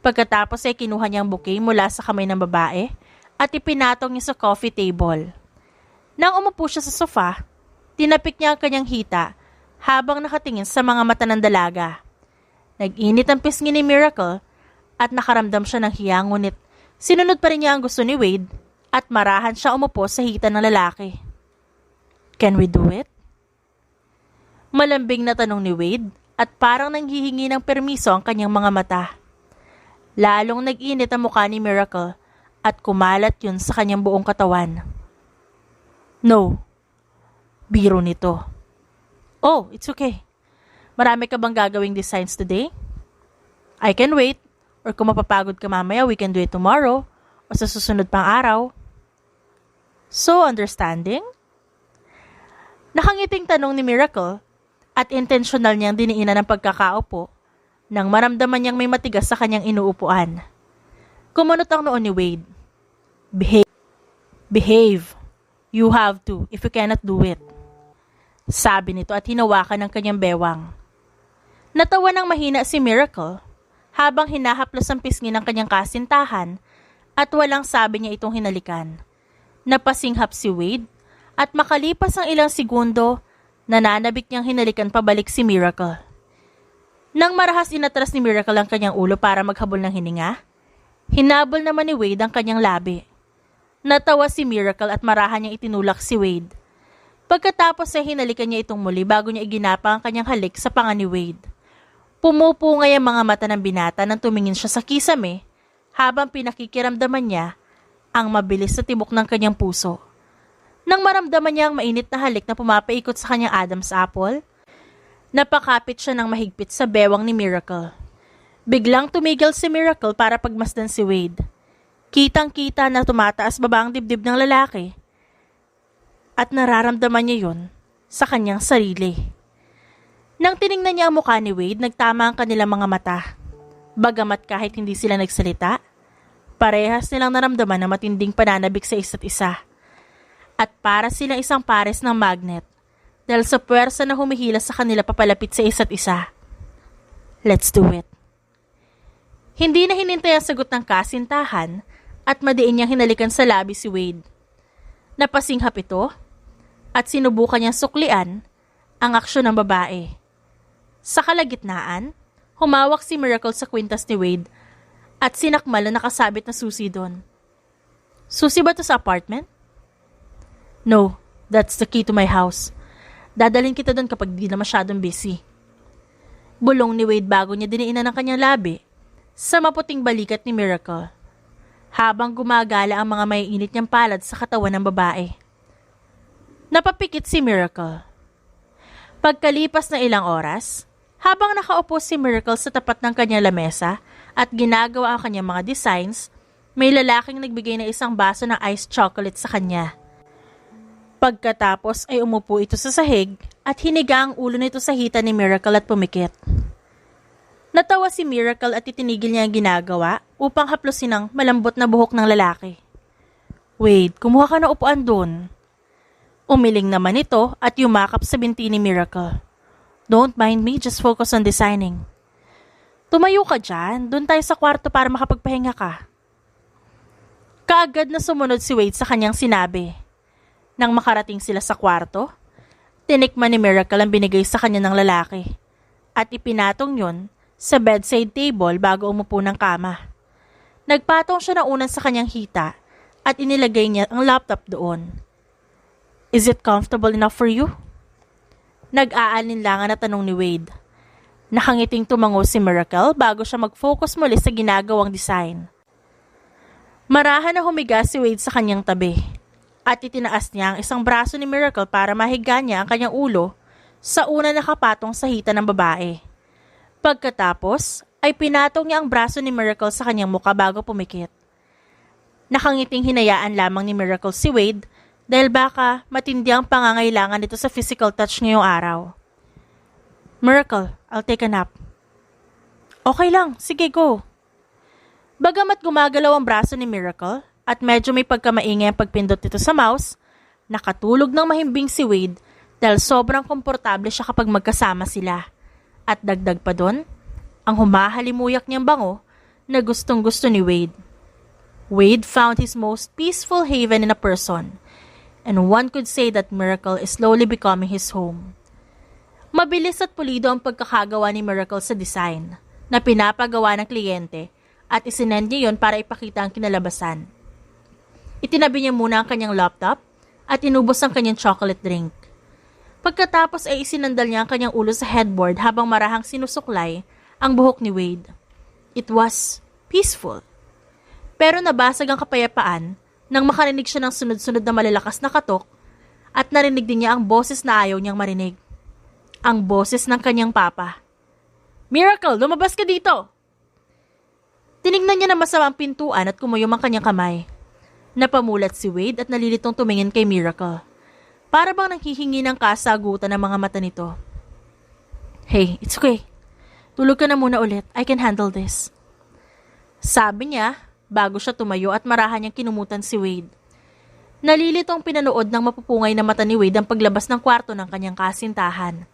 Pagkatapos ay kinuha niya ang bouquet mula sa kamay ng babae at ipinatong niya sa coffee table. Nang umupo siya sa sofa, tinapik niya ang kanyang hita habang nakatingin sa mga mata ng dalaga. Nag-init ang pisngi ni Miracle at nakaramdam siya ng hiya, ngunit sinunod pa rin niya ang gusto ni Wade at marahan siya umupo sa hita ng lalaki. Can we do it? Malambing na tanong ni Wade at parang nanghihingi ng permiso ang kanyang mga mata. Lalong nag-init ang mukha ni Miracle at kumalat yun sa kanyang buong katawan. No. Biro nito. Oh, it's okay. Marami ka bang gagawing designs today? I can wait. Or kung mapapagod ka mamaya, we can do it tomorrow o sa susunod pang araw. So understanding? Nakangiting tanong ni Miracle at intentional niyang diniinan ng pagkakaupo nang maramdaman niyang may matigas sa kanyang inuupuan. Kumunot ang noon ni Wade. Behave. You have to if you cannot do it. Sabi nito at hinawakan ng kanyang bewang. Natawa ng mahina si Miracle habang hinahaplos ang pisngi ng kanyang kasintahan at walang sabi niya itong hinalikan. Napasinghap si Wade at makalipas ang ilang segundo, nananabik niyang hinalikan pabalik si Miracle. Nang marahas inatras ni Miracle ang kanyang ulo para maghabol ng hininga, hinabol naman ni Wade ang kanyang labi. Natawa si Miracle at marahan niyang itinulak si Wade. Pagkatapos ay hinalikan niya itong muli bago niya iginapa ang kanyang halik sa panga ni Wade. Pumupungay ang mga mata ng binata nang tumingin siya sa kisame habang pinakikiramdaman niya ang mabilis na tibok ng kanyang puso. Nang maramdaman niya ang mainit na halik na pumapaikot sa kanyang Adam's apple, napakapit siya ng mahigpit sa bewang ni Miracle. Biglang tumigil si Miracle para pagmasdan si Wade. Kitang-kita na tumataas baba ang dibdib ng lalaki at nararamdaman niya yon sa kanyang sarili. Nang tiningnan niya ang mukha ni Wade, nagtama ang kanilang mga mata. Bagamat kahit hindi sila nagsalita, parehas nilang naramdaman na matinding pananabik sa isa't isa. At para silang isang pares ng magnet dahil sa puwersa na humihila sa kanila papalapit sa isa't isa. Let's do it. Hindi na hinintay ang sagot ng kasintahan at madiin niyang hinalikan sa labi si Wade. Napasinghap ito at sinubukan niyang suklian ang aksyon ng babae. Sa kalagitnaan, humawak si Miracle sa kwintas ni Wade at sinakmal na nakasabit na susi doon. Susi ba ito sa apartment? No, that's the key to my house. Dadalhin kita doon kapag di na masyadong busy. Bulong ni Wade bago niya diniinan ang kanyang labi sa maputing balikat ni Miracle habang gumagala ang mga maiinit niyang palad sa katawan ng babae. Napapikit si Miracle. Pagkalipas ng ilang oras, habang nakaupo si Miracle sa tapat ng kanyang lamesa at ginagawa ang kanyang mga designs, may lalaking nagbigay ng isang baso ng iced chocolate sa kanya. Pagkatapos ay umupo ito sa sahig at hiniga ang ulo nito sa hita ni Miracle at pumikit. Natawa si Miracle at itinigil niya ang ginagawa upang haplosin ang malambot na buhok ng lalaki. Wade, kumuha ka ng upuan doon. Umiling naman ito at yumakap sa binti ni Miracle. Don't mind me, just focus on designing. Tumayo ka dyan, doon tayo sa kwarto para makapagpahinga ka. Kaagad na sumunod si Wade sa kanyang sinabi. Nang makarating sila sa kwarto, tinikman ni Miracle ang binigay sa kanya ng lalaki at ipinatong yon sa bedside table bago umupo ng kama. Nagpatong siya na unan sa kanyang hita at inilagay niya ang laptop doon. Is it comfortable enough for you? Nag-aalinlangan na tanong ni Wade. Nakangiting tumango si Miracle bago siya mag-focus muli sa ginagawang design. Marahan na humiga si Wade sa kanyang tabi at itinaas niya ang isang braso ni Miracle para mahiga niya ang kanyang ulo sa una nakapatong sa hita ng babae. Pagkatapos ay pinatong niya ang braso ni Miracle sa kanyang muka bago pumikit. Nakangiting hinayaan lamang ni Miracle si Wade dahil baka matindi ang pangangailangan nito sa physical touch ngayong araw. Miracle, I'll take a nap. Okay lang, sige go. Bagamat gumagalaw ang braso ni Miracle at medyo may pagkamaingay ang pagpindot nito sa mouse, nakatulog ng mahimbing si Wade dahil sobrang komportable siya kapag magkasama sila. At dagdag pa doon, ang humahalimuyak niyang bango na gustong gusto ni Wade. Wade found his most peaceful haven in a person, and one could say that Miracle is slowly becoming his home. Mabilis at pulido ang pagkakagawa ni Miracle sa design na pinapagawa ng kliyente at isinend niya yon para ipakita ang kinalabasan. Itinabi niya muna ang kanyang laptop at inubos ang kanyang chocolate drink. Pagkatapos ay isinandal niya ang kanyang ulo sa headboard habang marahang sinusuklay ang buhok ni Wade. It was peaceful. Pero nabasag ang kapayapaan nang makarinig siya ng sunod-sunod na malalakas na katok at narinig din niya ang boses na ayaw niyang marinig. Ang boses ng kanyang papa. Miracle, lumabas ka dito! Tinignan niya na masama ang pintuan at kumuyom ang kanyang kamay. Napamulat si Wade at nalilitong tumingin kay Miracle. Para bang nanghihingi ng kasagutan ng mga mata nito. Hey, it's okay. Tulog ka na muna ulit. I can handle this. Sabi niya bago siya tumayo at marahan niyang kinumutan si Wade. Nalilitong pinanood ng mapupungay na mata ni Wade ang paglabas ng kwarto ng kanyang kasintahan.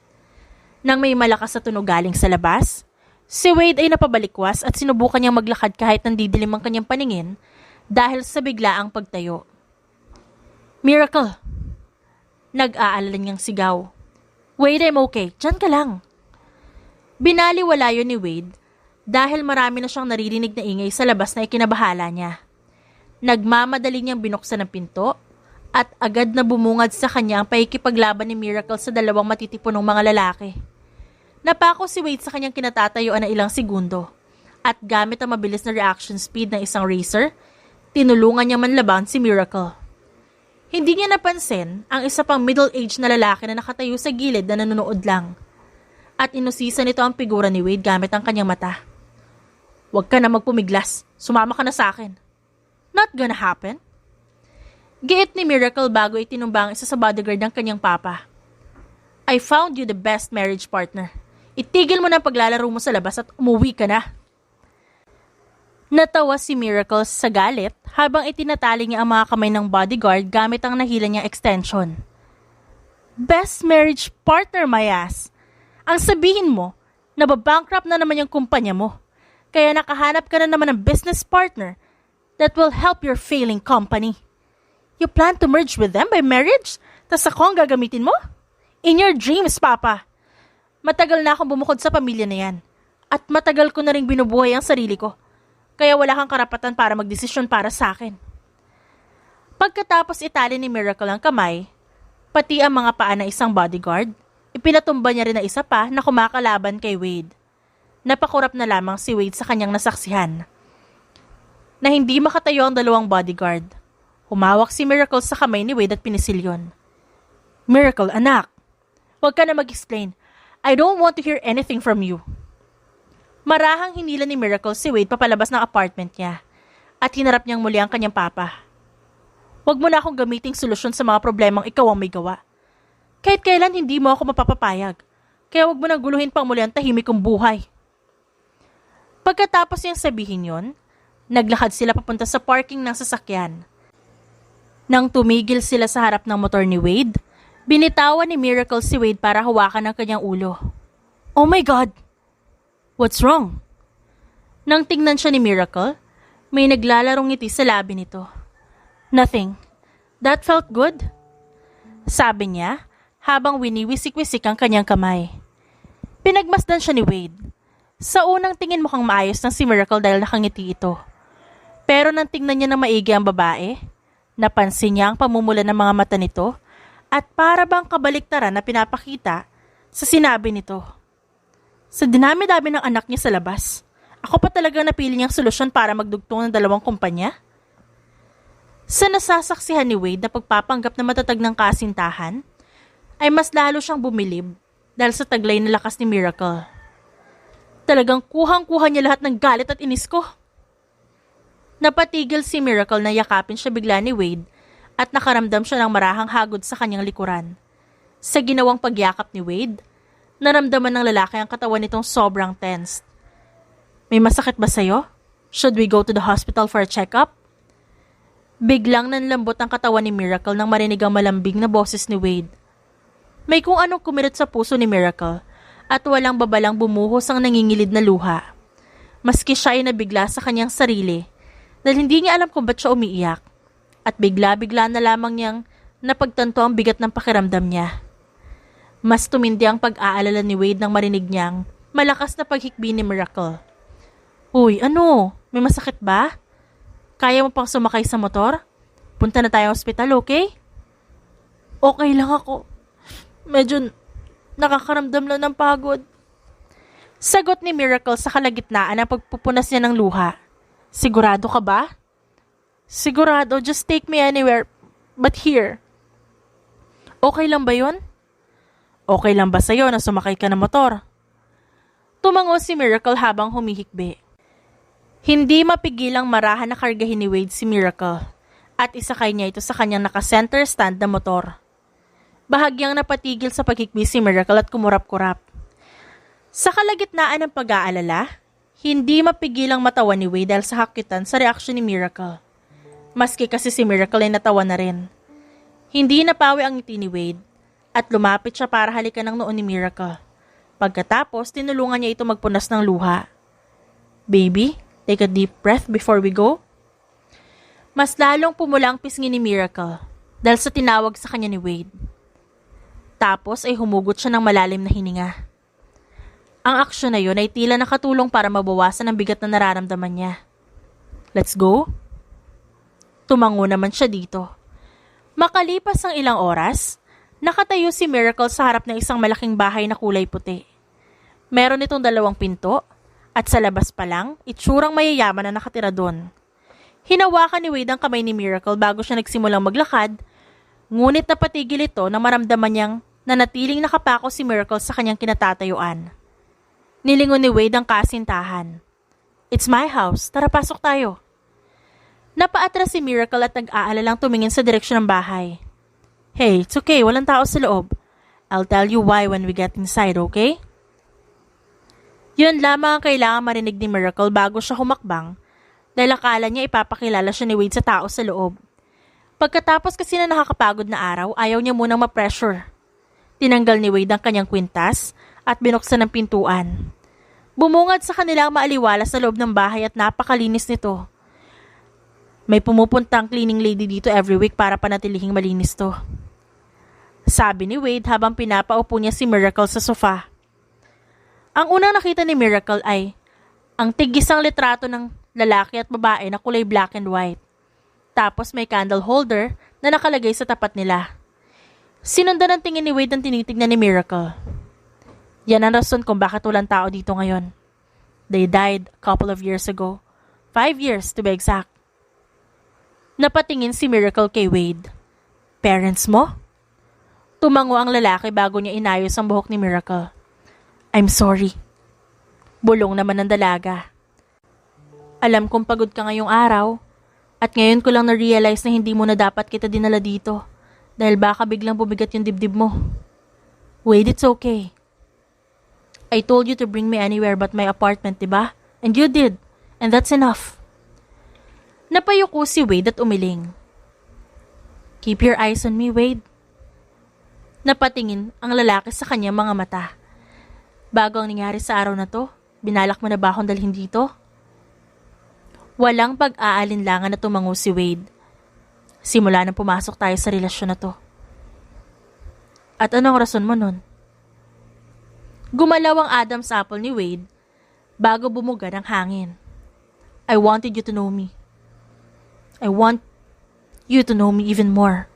Nang may malakas na tunog galing sa labas, si Wade ay napabalikwas at sinubukan niyang maglakad kahit nandidilim ang kanyang paningin dahil sa biglaang pagtayo. Miracle! Nag-aalala niyang sigaw. Wade, I'm okay. Diyan ka lang. Binaliwala yun ni Wade dahil marami na siyang naririnig na ingay sa labas na ikinabahala niya. Nagmamadali niyang binuksan ang pinto at agad na bumungad sa kanya ang paikipaglaban ni Miracle sa dalawang matitipunong mga lalaki. Napako si Wade sa kanyang kinatatayuan na ilang segundo at gamit ang mabilis na reaction speed ng isang racer, tinulungan niya manlaban si Miracle. Hindi niya napansin ang isa pang middle-aged na lalaki na nakatayo sa gilid na nanonood lang. At inusisa nito ang figura ni Wade gamit ang kanyang mata. Huwag ka na magpumiglas, sumama ka na sa akin. Not gonna happen. Giit ni Miracle bago itinumba ang isa sa bodyguard ng kanyang papa. I found you the best marriage partner. Itigil mo na ang paglalaro mo sa labas at umuwi ka na. Natawa si Miracle sa galit habang itinatali niya ang mga kamay ng bodyguard gamit ang nahila niyang extension. Best marriage partner, my ass. Ang sabihin mo, nababankrupt na naman yung kumpanya mo. Kaya nakahanap ka na naman ng business partner that will help your failing company. You plan to merge with them by marriage? Tas ako ang gagamitin mo? In your dreams, Papa. Matagal na akong bumukod sa pamilya na yan. At matagal ko na rin binubuhay ang sarili ko. Kaya wala kang karapatan para magdesisyon para sa akin. Pagkatapos itali ni Miracle ang kamay, pati ang mga paa ng isang bodyguard, ipinatumba niya rin na isa pa na kumakalaban kay Wade. Napakurap na lamang si Wade sa kanyang nasaksihan. Na hindi makatayo ang dalawang bodyguard. Humawak si Miracle sa kamay ni Wade at pinisilyon. Miracle, anak. Huwag ka na mag-explain. I don't want to hear anything from you. Marahang hinila ni Miracle si Wade papalabas ng apartment niya at hinarap niyang muli ang kanyang papa. Huwag mo na akong gamiting solusyon sa mga problemang ikaw ang may gawa. Kahit kailan hindi mo ako mapapapayag. Kaya huwag mo nang guluhin pang muli ang tahimik kong buhay. Pagkatapos niyang sabihin yon, naglakad sila papunta sa parking ng sasakyan. Nang tumigil sila sa harap ng motor ni Wade, binitawan ni Miracle si Wade para hawakan ang kanyang ulo. Oh my God! What's wrong? Nang tingnan siya ni Miracle, may naglalarong ngiti sa labi nito. Nothing. That felt good. Sabi niya habang winiwisik-wisik ang kanyang kamay. Pinagmasdan siya ni Wade. Sa unang tingin mukhang maayos ng si Miracle dahil nakangiti ito. Pero nang tingnan niya ng maigi ang babae, napansin niya ang pamumula ng mga mata nito at para bang kabaliktaran na pinapakita sa sinabi nito. Sa dinami-dami ng anak niya sa labas, ako pa talaga napili niyang solusyon para magdugtong ng dalawang kumpanya? Sa nasasaksihan ni Wade na pagpapanggap na matatag ng kasintahan, ay mas lalo siyang bumilib dahil sa taglay na lakas ni Miracle. Talagang kuhang-kuha niya lahat ng galit at inis ko. Napatigil si Miracle na yakapin siya bigla ni Wade at nakaramdam siya ng marahang hagod sa kanyang likuran. Sa ginawang pagyakap ni Wade, naramdaman ng lalaki ang katawan nitong sobrang tense. May masakit ba sa'yo? Should we go to the hospital for a check-up? Biglang nanlambot ang katawan ni Miracle nang marinig ang malambing na boses ni Wade. May kung anong kumirit sa puso ni Miracle at walang babalang bumuhos ang nangingilid na luha. Maski siya ay nabigla sa kanyang sarili dahil hindi niya alam kung ba't siya umiiyak at bigla-bigla na lamang niyang napagtanto ang bigat ng pakiramdam niya. Mas tumindi ang pag-aalala ni Wade nang marinig niyang malakas na paghikbi ni Miracle. Uy, ano? May masakit ba? Kaya mo pang sumakay sa motor? Punta na tayo sa ospital, okay? Okay lang ako. Medyo nakakaramdam lang ng pagod. Sagot ni Miracle sa kalagitnaan ng pagpupunas niya ng luha. Sigurado ka ba? Sigurado, just take me anywhere but here. Okay lang ba yun? Okay lang ba sa'yo na sumakay ka ng motor? Tumango si Miracle habang humihikbi. Hindi mapigilang marahan na kargahin ni Wade si Miracle at isakay niya ito sa kanyang naka-center stand na motor. Bahagyang napatigil sa pagkikbi si Miracle at kumurap-kurap. Sa kalagitnaan ng pag-aalala, hindi mapigilang matawa ni Wade dahil sa hakitan sa reaksyon ni Miracle. Maski kasi si Miracle ay natawa na rin. Hindi napawi ang ngiti ni Wade at lumapit siya para halikan ng noo ni Miracle. Pagkatapos, tinulungan niya ito magpunas ng luha. Baby, take a deep breath before we go. Mas lalong pumula ang pisngi ni Miracle dahil sa tinawag sa kanya ni Wade. Tapos ay humugot siya ng malalim na hininga. Ang aksyon na yun ay tila nakatulong para mabawasan ang bigat na nararamdaman niya. Let's go? Tumango naman siya dito. Makalipas ang ilang oras, nakatayo si Miracle sa harap ng isang malaking bahay na kulay puti. Meron itong 2 pinto at sa labas pa lang, itsurang mayayaman na nakatira doon. Hinawakan ni Wade ang kamay ni Miracle bago siya nagsimulang maglakad, ngunit napatigil ito na maramdaman niyang nanatiling nakapako si Miracle sa kanyang kinatatayuan. Nilingon ni Wade ang kasintahan. It's my house, tara pasok tayo. Napaatras si Miracle at nag-aalalang tumingin sa direksyon ng bahay. Hey, it's okay, walang tao sa loob. I'll tell you why when we get inside, okay? Yun lamang ang kailangan marinig ni Miracle bago siya humakbang dahil akala niya ipapakilala siya ni Wade sa tao sa loob. Pagkatapos kasi na nakakapagod na araw, ayaw niya munang ma-pressure. Tinanggal ni Wade ang kanyang kwintas at binuksan ang pintuan. Bumungad sa kanilang maaliwalas sa loob ng bahay at napakalinis nito. May pumupuntang cleaning lady dito every week para panatilihing malinis to. Sabi ni Wade habang pinapaupo niya si Miracle sa sofa. Ang unang nakita ni Miracle ay ang tig-isang litrato ng lalaki at babae na kulay black and white. Tapos may candle holder na nakalagay sa tapat nila. Sinundan ng tingin ni Wade ang tinitignan ni Miracle. Yan ang rason kung bakit walang tao dito ngayon. They died a couple of years ago. 5 years to be exact. Napatingin si Miracle kay Wade. Parents mo? Tumango ang lalaki bago niya inayos ang buhok ni Miracle. I'm sorry. Bulong naman ng dalaga. Alam kong pagod ka ngayong araw at ngayon ko lang na-realize na hindi mo na dapat kita dinala dito dahil baka biglang bumigat yung dibdib mo. Wade, it's okay. I told you to bring me anywhere but my apartment, diba? And you did. And that's enough. Napayuko si Wade at umiling. Keep your eyes on me, Wade. Napatingin ang lalaki sa kanyang mga mata. Bago ang nangyari sa araw na to, binalak mo na ba akong dalhin dito? Walang pag-aalinlangan na tumango si Wade. Simula nang pumasok tayo sa relasyon na to. At anong rason mo nun? Gumalaw ang Adam's apple ni Wade bago bumuga ng hangin. I wanted you to know me. I want you to know me even more.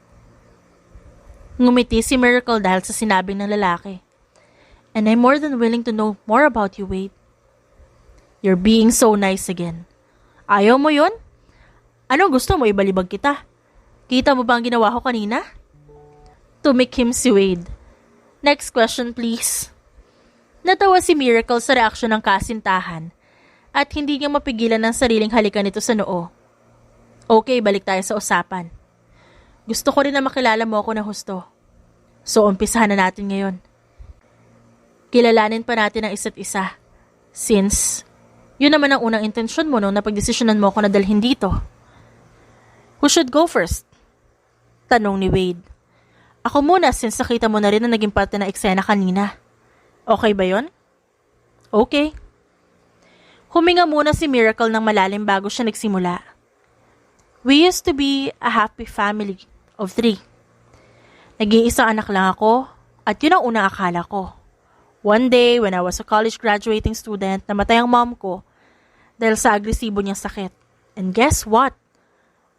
Ngumiti si Miracle dahil sa sinabing ng lalaki. And I'm more than willing to know more about you, Wade. You're being so nice again. Ayaw mo yun? Anong gusto mo, ibalibag kita? Kita mo ba ang ginawa ko kanina? Tumikim si Wade. Next question, please. Natawa si Miracle sa reaksyon ng kasintahan at hindi niya mapigilan ng sariling halikan nito sa noo. Okay, balik tayo sa usapan. Gusto ko rin na makilala mo ako na husto. So, umpisahan na natin ngayon. Kilalanin pa natin ang isa't isa. Since, yun naman ang unang intensyon mo nung napagdesisyonan mo ako na dalhin dito. Who should go first? Tanong ni Wade. Ako muna since nakita mo na rin na naging parte ng eksena kanina. Okay ba yon? Okay. Huminga muna si Miracle ng malalim bago siya nagsimula. We used to be a happy family of 3. Nag-iisang anak lang ako at yun ang unang akala ko. One day, when I was a college graduating student, namatay ang mom ko dahil sa agresibo niyang sakit. And guess what?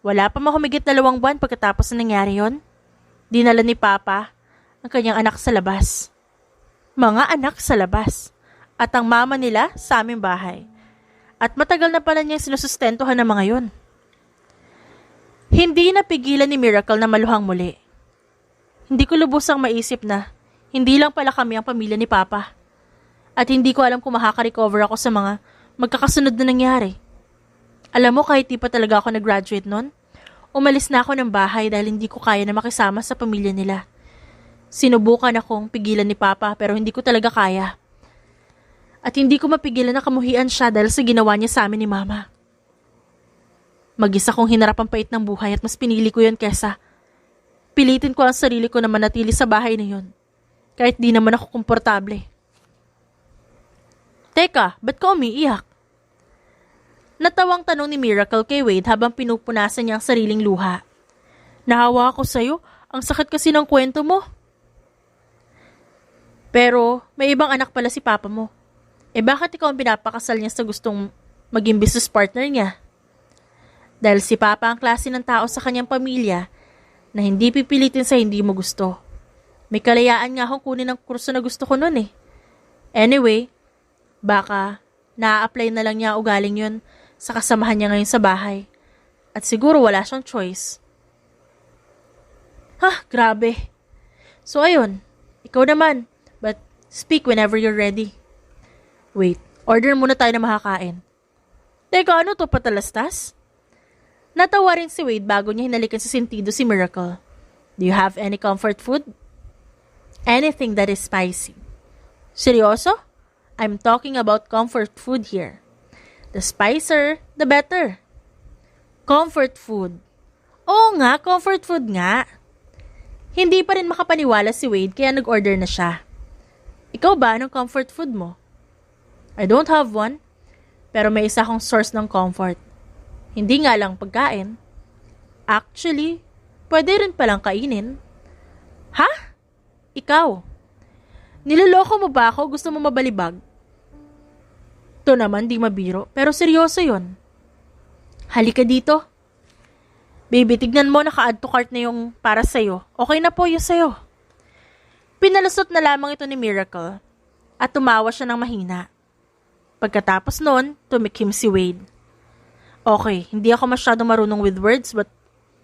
Wala pa mahumigit 2 buwan pagkatapos na nangyari yon. Dinala ni Papa ang kanyang anak sa labas. Mga anak sa labas. At ang mama nila sa aming bahay. At matagal na pala niyang sinusustentuhan ng mga yon. Hindi napigilan ni Miracle na maluhang muli. Hindi ko lubusang maisip na hindi lang pala kami ang pamilya ni Papa. At hindi ko alam kung makaka-recover ako sa mga magkakasunod na nangyari. Alam mo, kahit di pa talaga ako nag-graduate nun, umalis na ako ng bahay dahil hindi ko kaya na makisama sa pamilya nila. Sinubukan akong pigilan ni Papa pero hindi ko talaga kaya. At hindi ko mapigilan na kamuhian siya dahil sa ginawa niya sa amin ni Mama. Mag-isa kong hinarap ang pait ng buhay at mas pinili ko yun kesa pilitin ko ang sarili ko na manatili sa bahay na yun. Kahit di naman ako komportable. Teka, ba't ka umiiyak? Natawang tanong ni Miracle kay Wade habang pinupunasan niya ang sariling luha. Nahawa ako sa'yo, ang sakit kasi ng kwento mo. Pero may ibang anak pala si Papa mo. Bakit ikaw ang pinapakasal niya sa gustong maging business partner niya? Dahil si Papa ang klase ng tao sa kanyang pamilya na hindi pipilitin sa hindi mo gusto. May kalayaan nga akong kunin ang kurso na gusto ko nun eh. Anyway, baka na-apply na lang niya ugaling yun sa kasamahan niya ngayon sa bahay. At siguro wala siyang choice. Grabe. So ayun, ikaw naman. But speak whenever you're ready. Wait, order muna tayo na makakain. Teka, ano to, patalastas? Natawa rin si Wade bago niya hinalikan sa sentido si Miracle. Do you have any comfort food? Anything that is spicy. Seryoso? I'm talking about comfort food here. The spicier, the better. Comfort food. Oo nga, comfort food nga. Hindi pa rin makapaniwala si Wade kaya nag-order na siya. Ikaw ba, anong comfort food mo? I don't have one, pero may isa akong source ng comfort. Hindi nga lang pagkain. Actually, pwede rin palang kainin. Ha? Ikaw? Niloloko mo ba ako? Gusto mo mabalibag? Ito naman di mabiro, pero seryoso yon. Halika dito. Baby, tignan mo, naka-add to cart na yung para sa'yo. Okay na po yung sa'yo. Pinalusot na lamang ito ni Miracle at tumawa siya ng mahina. Pagkatapos noon, tumikim si Wade. Okay, hindi ako masyadong marunong with words but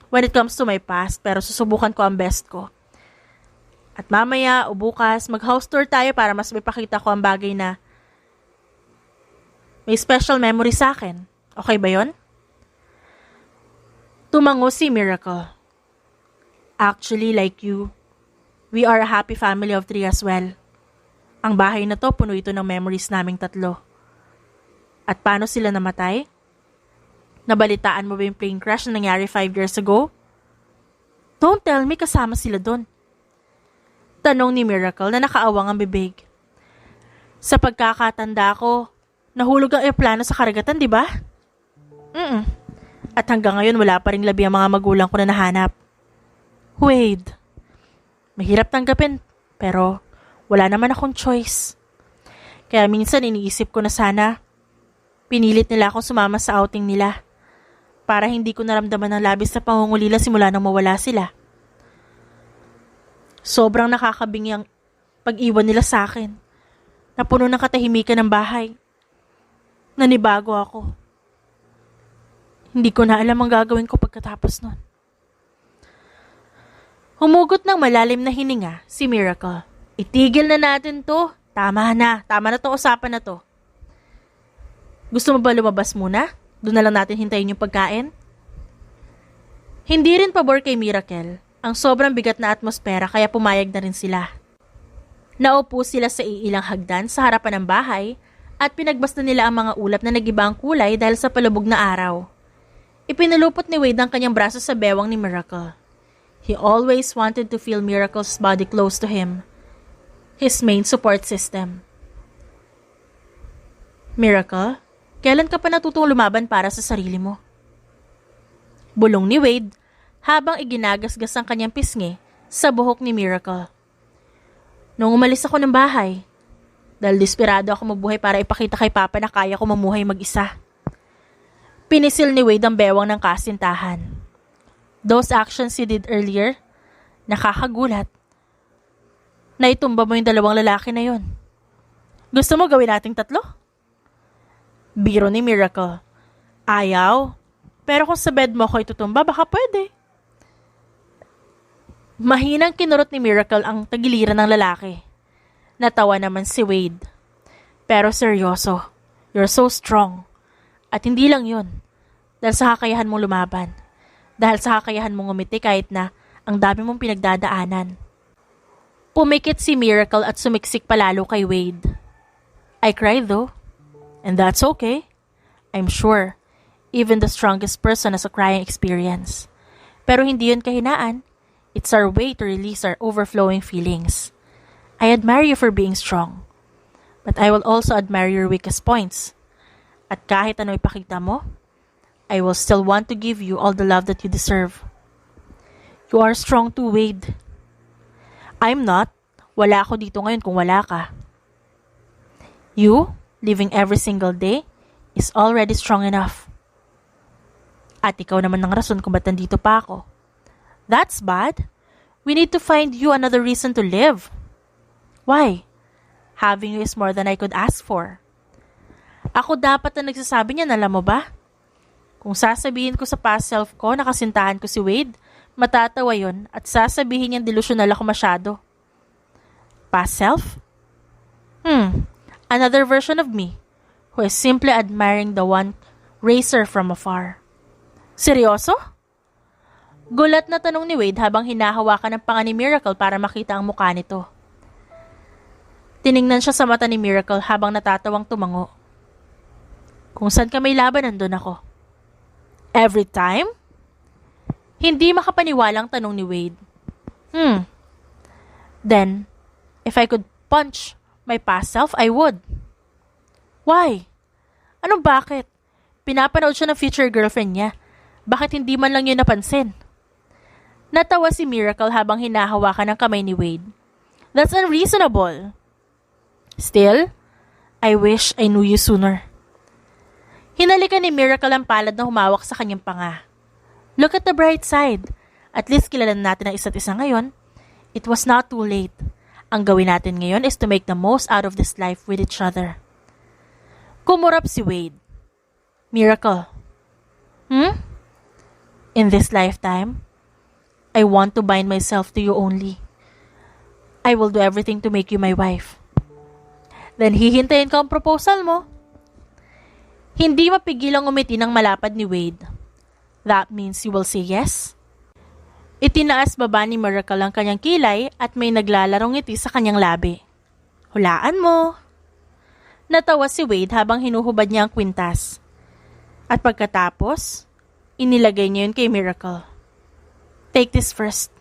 when it comes to my past, pero susubukan ko ang best ko. At mamaya o bukas, mag-house tour tayo para mas may pakita ko ang bagay na may special memory sa akin. Okay ba yon? Tumango si Miracle. Actually, like you, we are a happy family of 3 as well. Ang bahay na to, puno ito ng memories naming 3. At paano sila namatay? Nabalitaan mo ba yung plane crash na nangyari 5 years ago? Don't tell me kasama sila doon. Tanong ni Miracle na nakaawang ang bibig. Sa pagkakatanda ko, nahulog ang aeroplano sa karagatan, di ba? Mm. At hanggang ngayon wala pa ring labi ang mga magulang ko na nahanap. Wade, mahirap tanggapin pero wala naman akong choice. Kaya minsan iniisip ko na sana pinilit nila akong sumama sa outing nila para hindi ko naramdaman ng labis na pangungulila simula nang mawala sila. Sobrang nakakabingi ang pag-iwan nila sa akin na puno ng katahimikan ng bahay. Nanibago ako. Hindi ko na alam ang gagawin ko pagkatapos nun. Humugot ng malalim na hininga si Miracle. Itigil na natin to. Tama na to usapan na to. Gusto mo ba lumabas muna? Doon na lang natin hintayin yung pagkain? Hindi rin pabor kay Miracle ang sobrang bigat na atmosfera kaya pumayag na rin sila. Naupo sila sa iilang hagdan sa harapan ng bahay at pinagbasta nila ang mga ulap na nag-iba ang kulay dahil sa palubog na araw. Ipinulupot ni Wade ang kanyang braso sa bewang ni Miracle. He always wanted to feel Miracle's body close to him, his main support system. Miracle, kailan ka pa natutong lumaban para sa sarili mo? Bulong ni Wade habang iginagasgas ang kanyang pisngi sa buhok ni Miracle. Nung umalis ako ng bahay, dahil desperado ako mabuhay para ipakita kay Papa na kaya ko mamuhay mag-isa. Pinisil ni Wade ang bewang ng kasintahan. Those actions he did earlier, nakakagulat. Naitumba mo yung dalawang lalaki na yon. Gusto mo gawin nating tatlo? Biro ni Miracle. Ayaw. Pero kung sa bed mo ko itutumba, baka pwede. Mahinang kinurot ni Miracle ang tagiliran ng lalaki. Natawa naman si Wade. Pero seryoso, you're so strong. At hindi lang yun. Dahil sa kakayahan mong lumaban. Dahil sa kakayahan mong umiti kahit na ang dami mong pinagdadaanan. Pumikit si Miracle at sumiksik palalo kay Wade. I cried though. And that's okay. I'm sure. Even the strongest person has a crying experience. Pero hindi yun kahinaan. It's our way to release our overflowing feelings. I admire you for being strong. But I will also admire your weakest points. At kahit ano ipakita mo, I will still want to give you all the love that you deserve. You are strong too, Wade. I'm not. Wala ako dito ngayon kung wala ka. You, living every single day, is already strong enough. At ikaw naman ang rason kung ba't nandito pa ako. That's bad. We need to find you another reason to live. Why? Having you is more than I could ask for. Ako dapat na nagsasabi niyan, alam mo ba? Kung sasabihin ko sa past self ko na kasintahan ko si Wade, matatawa yon at sasabihin niyang delusional ako masyado. Past self? Another version of me who is simply admiring the one racer from afar. Seryoso? Gulat na tanong ni Wade habang hinahawakan ng panga ni Miracle para makita ang mukha nito. Tiningnan siya sa mata ni Miracle habang natatawang tumango. Kung saan ka may laban, nandun ako. Every time? Hindi makapaniwalang tanong ni Wade. Then, if I could punch my past self, I would. Why? Ano bakit? Pinapanood siya ng future girlfriend niya. Bakit hindi man lang yun napansin? Natawa si Miracle habang hinahawakan ng kamay ni Wade. That's unreasonable. Still, I wish I knew you sooner. Hinalikan ni Miracle ang palad na humawak sa kanyang panga. Look at the bright side. At least kilala natin ang isa't isa ngayon. It was not too late. Ang gawin natin ngayon is to make the most out of this life with each other. Kumurap si Wade. Miracle. In this lifetime, I want to bind myself to you only. I will do everything to make you my wife. Then hihintayin ko ang proposal mo. Hindi mapigilang umiti ng malapad ni Wade. That means you will say yes? Itinaas baba ni Miracle ang kanyang kilay at may naglalarong ngiti sa kanyang labi. Hulaan mo. Natawa si Wade habang hinuhubad niya ang kwintas. At pagkatapos, inilagay niya yun kay Miracle. Take this first.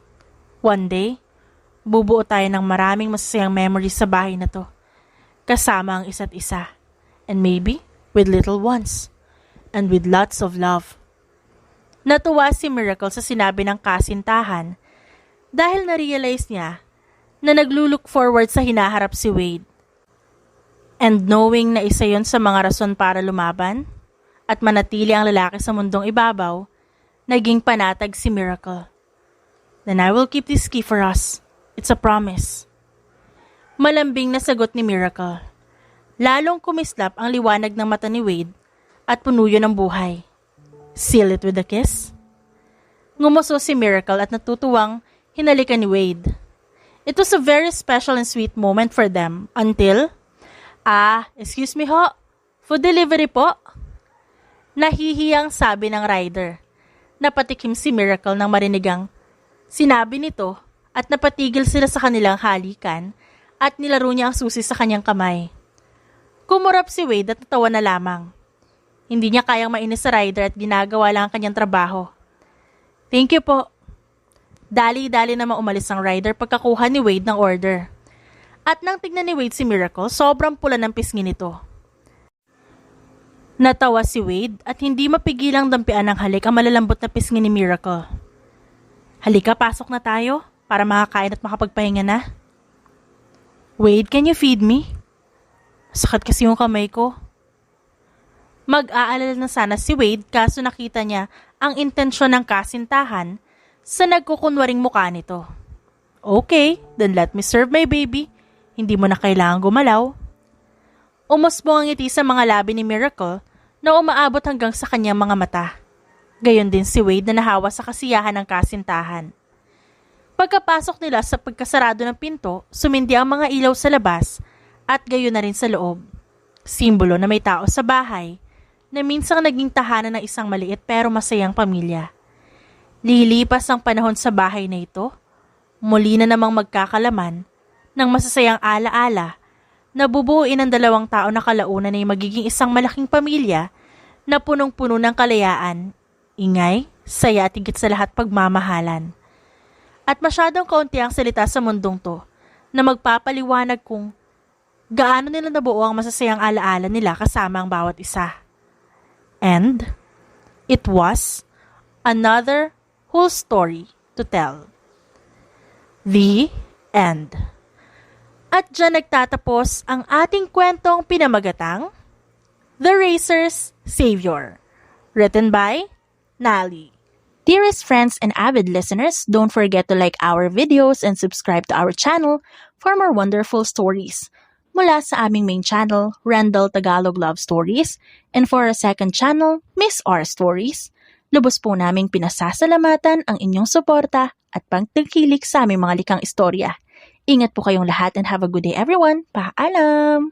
One day, bubuo tayo ng maraming masasayang memories sa bahay na to. Kasama ang isa't isa. And maybe, with little ones. and with lots of love. Natuwa si Miracle sa sinabi ng kasintahan dahil na-realize niya na naglulook forward sa hinaharap si Wade. And knowing na isa yon sa mga rason para lumaban at manatili ang lalaki sa mundong ibabaw, naging panatag si Miracle. Then I will keep this key for us. It's a promise. Malambing na sagot ni Miracle. Lalong kumislap ang liwanag ng mata ni Wade at puno yun ng buhay. Seal it with a kiss? Ngumuso si Miracle at natutuwang hinalikan ni Wade. It was a very special and sweet moment for them until, excuse me ho, food delivery po. Nahihiyang sabi ng rider. Napatikim si Miracle nang marinigang sinabi nito at napatigil sila sa kanilang halikan at nilaro niya ang susi sa kanyang kamay. Kumurap si Wade at natawa na lamang. Hindi niya kayang mainis sa rider at ginagawa lang ang kanyang trabaho. Thank you po. Dali-dali namang umalis ang rider pagkakuha ni Wade ng order. At nang tignan ni Wade si Miracle, sobrang pula ng pisngi nito. Natawa si Wade at hindi mapigilang dampian ng halik ang malalambot na pisngi ni Miracle. Halika, pasok na tayo para makakain at makapagpahinga na. Wade, can you feed me? Sakit kasi yung kamay ko. Mag-aalala na sana si Wade kaso nakita niya ang intensyon ng kasintahan sa nagkukunwaring mukha nito. Okay, then let me serve my baby. Hindi mo na kailangan gumalaw. Umusbong ang ngiti sa mga labi ni Miracle na umaabot hanggang sa kanyang mga mata. Gayon din si Wade na nahawa sa kasiyahan ng kasintahan. Pagkapasok nila sa pagkasarado ng pinto, sumindi ang mga ilaw sa labas at gayon na rin sa loob. Simbolo na may tao sa bahay na minsang naging tahanan ng isang maliit pero masayang pamilya. Lilipas ang panahon sa bahay na ito, muli na namang magkakalaman ng masasayang alaala na bubuuin ng dalawang tao na kalaunan ay magiging isang malaking pamilya na punong-puno ng kalayaan, ingay, saya at higit sa lahat pagmamahalan. At masyadong kaunti ang salita sa mundong to na magpapaliwanag kung gaano nila nabuo ang masasayang alaala nila kasama ang bawat isa. And it was another whole story to tell. The end. At dyan nagtatapos ang ating kwentong pinamagatang The Racer's Savior, written by Nali. Dearest friends and avid listeners, don't forget to like our videos and subscribe to our channel for more wonderful stories. Mula sa aming main channel, Rendell Tagalog Love Stories, and for our second channel, Miss R Stories, lubos po naming pinasasalamatan ang inyong suporta at pagtangkilik sa aming mga likang istorya. Ingat po kayong lahat and have a good day everyone. Paalam!